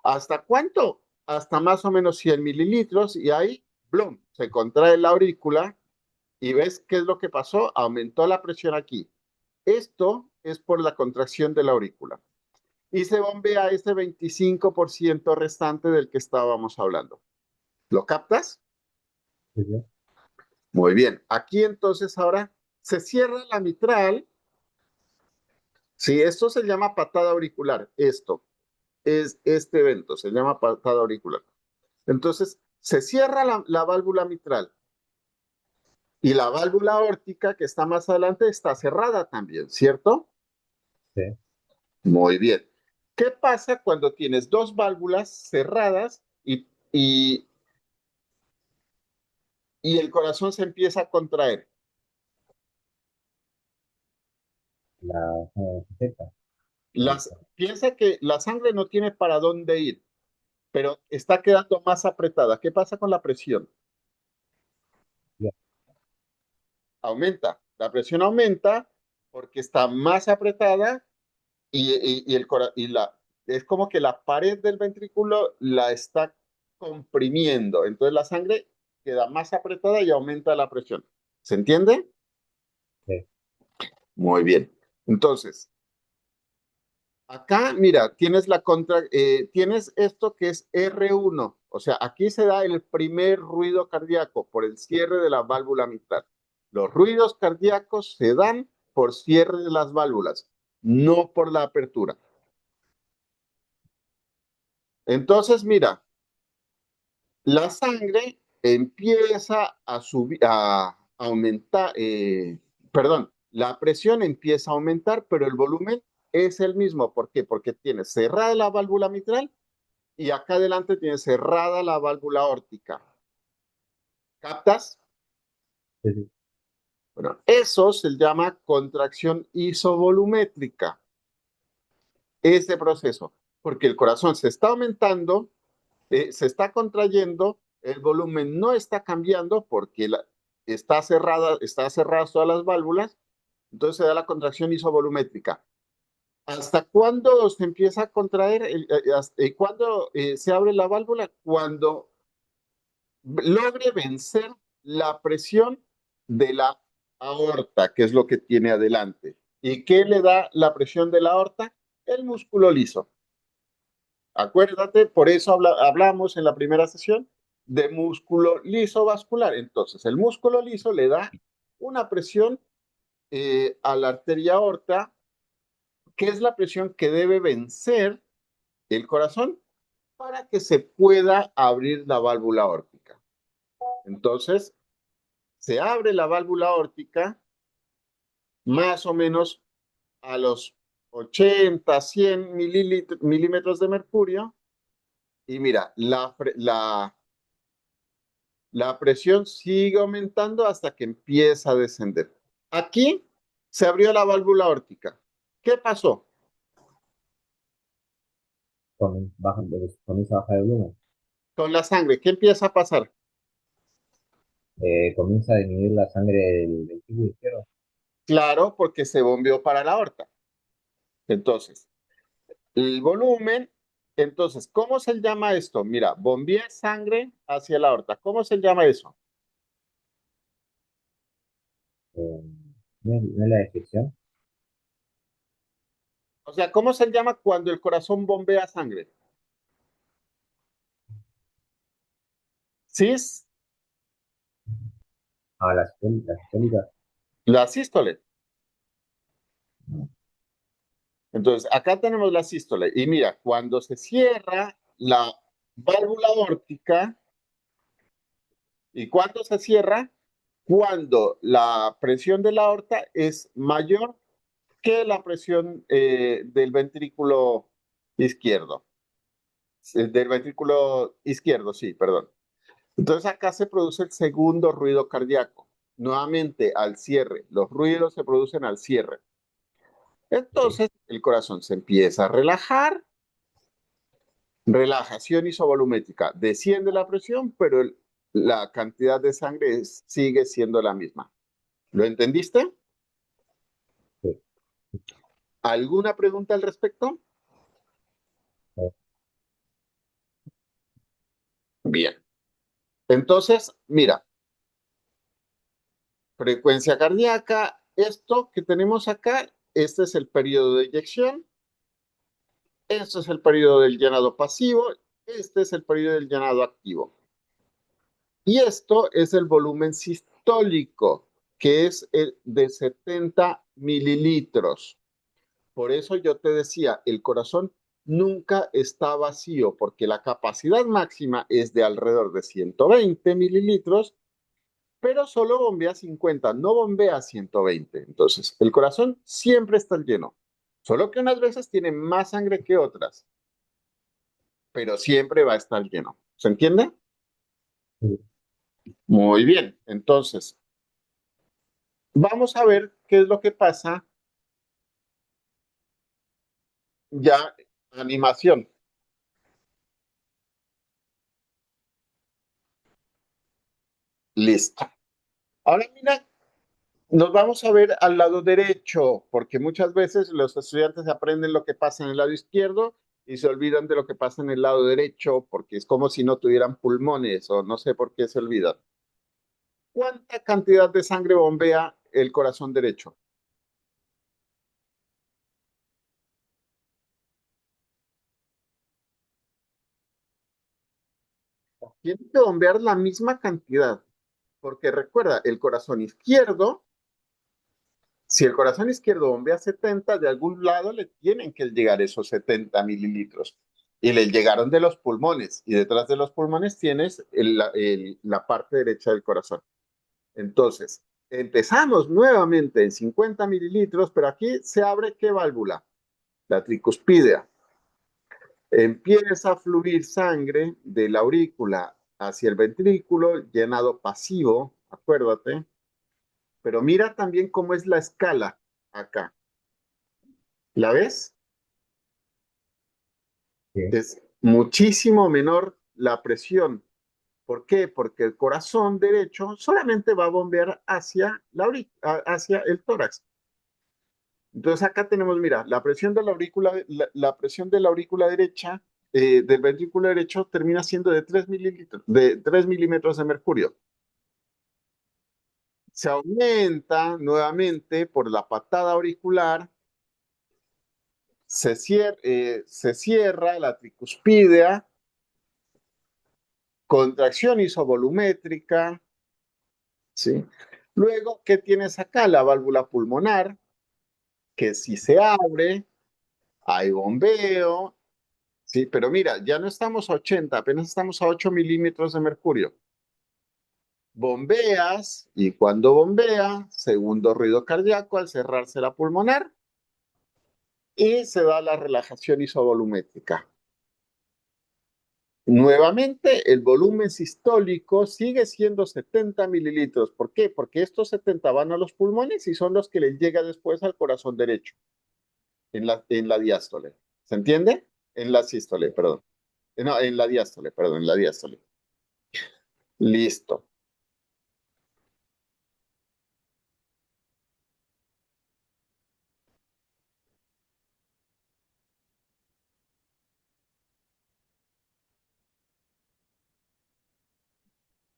¿hasta cuánto? Hasta más o menos 100 mililitros y ahí, ¡blum!, se contrae la aurícula y ves qué es lo que pasó. Aumentó la presión aquí. Esto es por la contracción de la aurícula. Y se bombea ese 25% restante del que estábamos hablando. ¿Lo captas? Sí, sí. Muy bien. Aquí entonces ahora se cierra la mitral. Sí, esto se llama patada auricular. Esto es este evento, se llama patada auricular. Entonces, se cierra la válvula mitral y la válvula aórtica que está más adelante está cerrada también, ¿cierto? Sí. Muy bien. ¿Qué pasa cuando tienes dos válvulas cerradas y el corazón se empieza a contraer? La inyecta. Piensa que la sangre no tiene para dónde ir, pero está quedando más apretada. ¿Qué pasa con la presión? Aumenta. La presión aumenta porque está más apretada y es como que la pared del ventrículo la está comprimiendo. Entonces la sangre queda más apretada y aumenta la presión. ¿Se entiende? Sí. Muy bien. Entonces, acá, mira, tienes esto que es R1. O sea, aquí se da el primer ruido cardíaco por el cierre de la válvula mitral. Los ruidos cardíacos se dan por cierre de las válvulas, no por la apertura. Entonces, mira, la sangre empieza a subir, a aumentar, perdón, la presión empieza a aumentar, pero el volumen es el mismo. ¿Por qué? Porque tienes cerrada la válvula mitral y acá adelante tienes cerrada la válvula aórtica. ¿Captas? Sí, sí. Bueno, eso se llama contracción isovolumétrica, ese proceso, porque el corazón se está aumentando, se está contrayendo, el volumen no está cambiando porque está cerradas todas las válvulas, entonces se da la contracción isovolumétrica. ¿Hasta cuándo se empieza a contraer? ¿Cuándo se abre la válvula? Cuando logre vencer la presión de la aorta, que es lo que tiene adelante. ¿Y qué le da la presión de la aorta? El músculo liso. Acuérdate, por eso hablamos en la primera sesión de músculo liso vascular. Entonces, el músculo liso le da una presión a la arteria aorta, que es la presión que debe vencer el corazón para que se pueda abrir la válvula aórtica. Entonces, se abre la válvula aórtica más o menos a los 80, 100 milímetros de mercurio y mira, la presión sigue aumentando hasta que empieza a descender. Aquí se abrió la válvula aórtica. ¿Qué pasó? Comienza a bajar el volumen. Con la sangre, ¿qué empieza a pasar? Comienza a disminuir la sangre del ventrículo izquierdo. Claro, porque se bombeó para la aorta. Entonces, el volumen. Entonces, ¿cómo se llama esto? Mira, bombea sangre hacia la aorta. ¿Cómo se llama eso? Eh, no es la descripción. O sea, ¿cómo se llama cuando el corazón bombea sangre? ¿Cis? Ah, la sistólica. La sístole. No. Entonces, acá tenemos la sístole. Y mira, cuando se cierra la válvula aórtica, ¿y cuándo se cierra? Cuando la presión de la aorta es mayor que la presión del ventrículo izquierdo. Del ventrículo izquierdo, sí, perdón. Entonces acá se produce el segundo ruido cardíaco. Nuevamente al cierre. Los ruidos se producen al cierre. Ok, Entonces el corazón se empieza a relajar. Relajación isovolumétrica. Desciende la presión, pero la cantidad de sangre sigue siendo la misma. ¿Lo entendiste? sí. ¿Alguna pregunta al respecto? Eh, Bien. Entonces, mira, frecuencia cardíaca, esto que tenemos acá, este es el periodo de eyección, este es el periodo del llenado pasivo, este es el periodo del llenado activo. Y esto es el volumen sistólico, que es el de 70 mililitros. Por eso yo te decía, el corazón nunca está vacío, porque la capacidad máxima es de alrededor de 120 mililitros, pero solo bombea 50, no bombea 120. Entonces, el corazón siempre está lleno, solo que unas veces tiene más sangre que otras, pero siempre va a estar lleno. ¿Se entiende? sí. Muy bien, entonces, vamos a ver qué es lo que pasa ya. Animación. Listo. Ahora mira, nos vamos a ver al lado derecho, porque muchas veces los estudiantes aprenden lo que pasa en el lado izquierdo y se olvidan de lo que pasa en el lado derecho, porque es como si no tuvieran pulmones o no sé por qué se olvidan. ¿Cuánta cantidad de sangre bombea el corazón derecho? Tiene que bombear la misma cantidad, porque recuerda, el corazón izquierdo, si el corazón izquierdo bombea 70, de algún lado le tienen que llegar esos 70 mililitros. Y le llegaron de los pulmones. Y detrás de los pulmones tienes la parte derecha del corazón. Entonces, empezamos nuevamente en 50 mililitros, pero aquí se abre ¿qué válvula? La tricuspidea. Empieza a fluir sangre de la aurícula hacia el ventrículo, llenado pasivo, acuérdate. Pero mira también cómo es la escala acá. ¿La ves? Sí. Es muchísimo menor la presión. ¿Por qué? Porque el corazón derecho solamente va a bombear hacia el tórax. Entonces acá tenemos, mira, la presión de la aurícula, la presión de la aurícula derecha, del ventrículo derecho, termina siendo de 3 mililitros, de 3 milímetros de mercurio. Se aumenta nuevamente por la patada auricular, se cierra la tricuspidea, contracción isovolumétrica, ¿sí? Luego, ¿qué tienes acá? La válvula pulmonar, que si se abre, hay bombeo, ¿sí? Pero mira, ya no estamos a 80, apenas estamos a 8 milímetros de mercurio. Bombeas, y cuando bombea, segundo ruido cardíaco al cerrarse la pulmonar, y se da la relajación isovolumétrica. Nuevamente, el volumen sistólico sigue siendo 70 mililitros. ¿Por qué? Porque estos 70 van a los pulmones y son los que les llega después al corazón derecho, en la diástole. ¿Se entiende? En la sístole, perdón. No, en la diástole, perdón, en la diástole. Listo.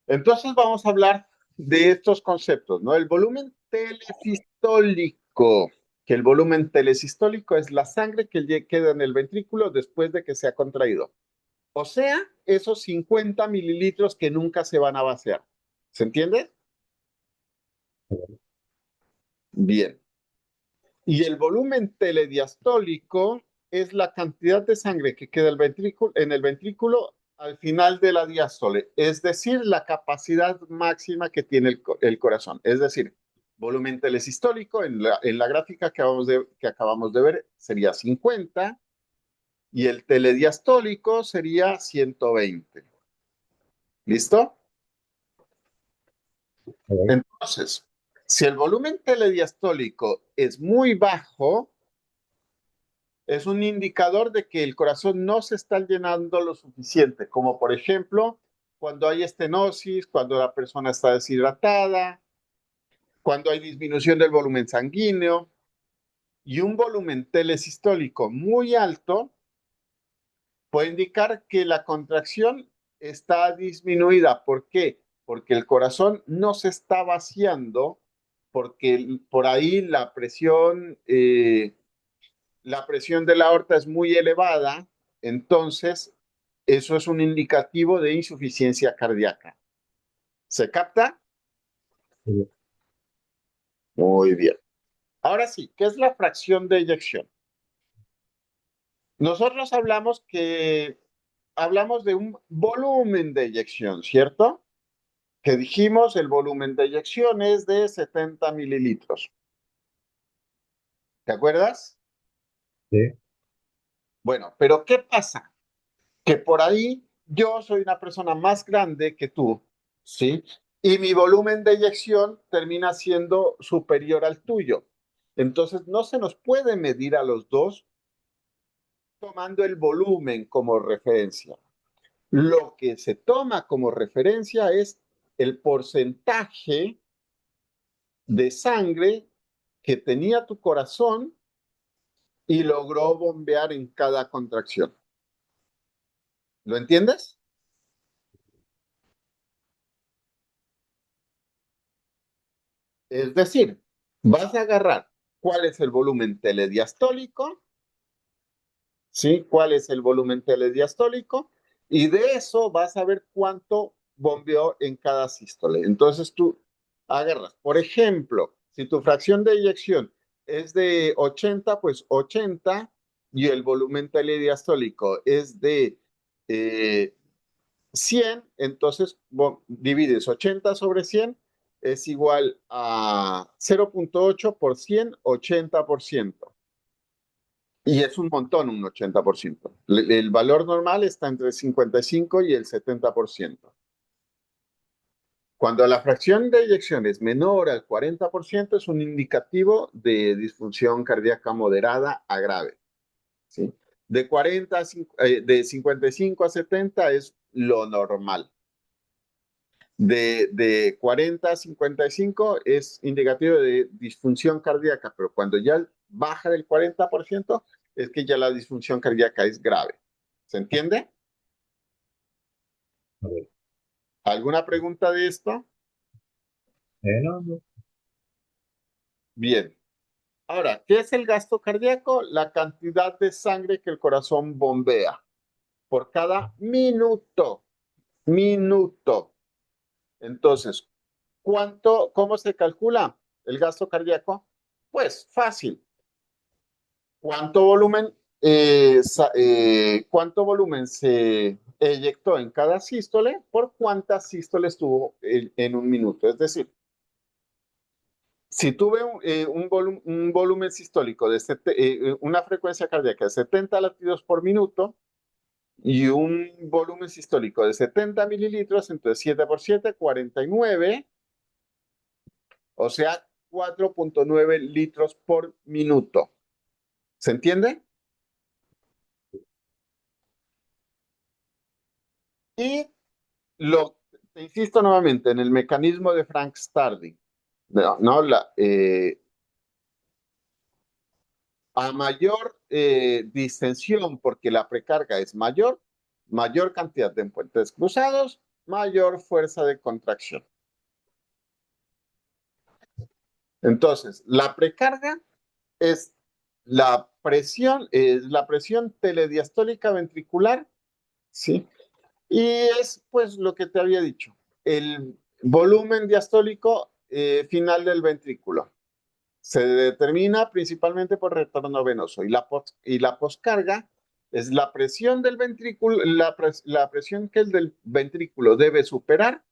Entonces vamos a hablar de estos conceptos, ¿no? El volumen telesistólico, que el volumen telesistólico es la sangre que queda en el ventrículo después de que se ha contraído. O sea, esos 50 mililitros que nunca se van a vaciar. ¿Se entiende? Bien. Y el volumen telediastólico es la cantidad de sangre que queda en el ventrículo al final de la diástole, es decir, la capacidad máxima que tiene el corazón. Es decir, volumen telesistólico en la gráfica que acabamos de ver sería 50 y el telediastólico sería 120. ¿Listo? Ok, Entonces, si el volumen telediastólico es muy bajo, es un indicador de que el corazón no se está llenando lo suficiente, como por ejemplo cuando hay estenosis, cuando la persona está deshidratada, cuando hay disminución del volumen sanguíneo y un volumen telesistólico muy alto puede indicar que la contracción está disminuida. ¿Por qué? Porque el corazón no se está vaciando, porque por ahí la presión de la aorta es muy elevada, entonces eso es un indicativo de insuficiencia cardíaca. ¿Se capta? sí, Muy bien. Ahora sí, ¿qué es la fracción de eyección? Nosotros hablamos de un volumen de eyección, ¿cierto? Que dijimos el volumen de eyección es de 70 mililitros. ¿Te acuerdas? sí, Bueno, pero ¿qué pasa? Que por ahí yo soy una persona más grande que tú, ¿sí? Y mi volumen de eyección termina siendo superior al tuyo. Entonces, no se nos puede medir a los dos tomando el volumen como referencia. Lo que se toma como referencia es el porcentaje de sangre que tenía tu corazón y logró bombear en cada contracción. ¿Lo entiendes? Es decir, vas a agarrar cuál es el volumen telediastólico, ¿sí? ¿Cuál es el volumen telediastólico? Y de eso vas a ver cuánto bombeó en cada sístole. Entonces tú agarras, por ejemplo, si tu fracción de eyección es de 80, pues 80 y el volumen telediastólico es de 100, entonces divides 80 sobre 100 es igual a 0,8 por 100, 80%. Y es un montón, un 80%. El valor normal está entre el 55 y el 70%. Cuando la fracción de eyección es menor al 40%, es un indicativo de disfunción cardíaca moderada a grave. ¿Sí? De 55 a 70 es lo normal. De 40 a 55 es indicativo de disfunción cardíaca, pero cuando ya baja del 40% es que ya la disfunción cardíaca es grave. ¿Se entiende? ok. ¿Alguna pregunta de esto? No, no, Bien. Ahora, ¿qué es el gasto cardíaco? La cantidad de sangre que el corazón bombea por cada minuto. Minuto. Entonces, ¿cómo se calcula el gasto cardíaco? Pues fácil. ¿Cuánto volumen, cuánto volumen se eyectó en cada sístole por cuántas sístoles tuvo en un minuto? Es decir, si tuve un volumen sistólico una frecuencia cardíaca de 70 latidos por minuto y un volumen sistólico de 70 mililitros, entonces 7 por 7, 49, o sea, 4,9 litros por minuto. ¿Se entiende? Y Lo, te insisto nuevamente en el mecanismo de Frank Starling. No, a mayor distensión, porque la precarga es mayor, mayor cantidad de puentes cruzados, mayor fuerza de contracción. Entonces, la precarga es la presión telediastólica ventricular, ¿sí? Y es pues lo que te había dicho, el volumen diastólico final del ventrículo. Se determina principalmente por retorno venoso y la poscarga es la presión del ventrículo, la presión que el del ventrículo debe superar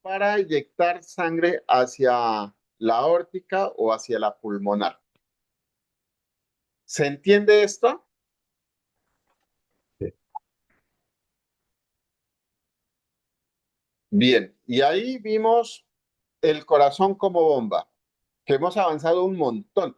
para inyectar sangre hacia la aórtica o hacia la pulmonar. ¿Se entiende esto? Sí. Bien, y ahí vimos el corazón como bomba, que hemos avanzado un montón.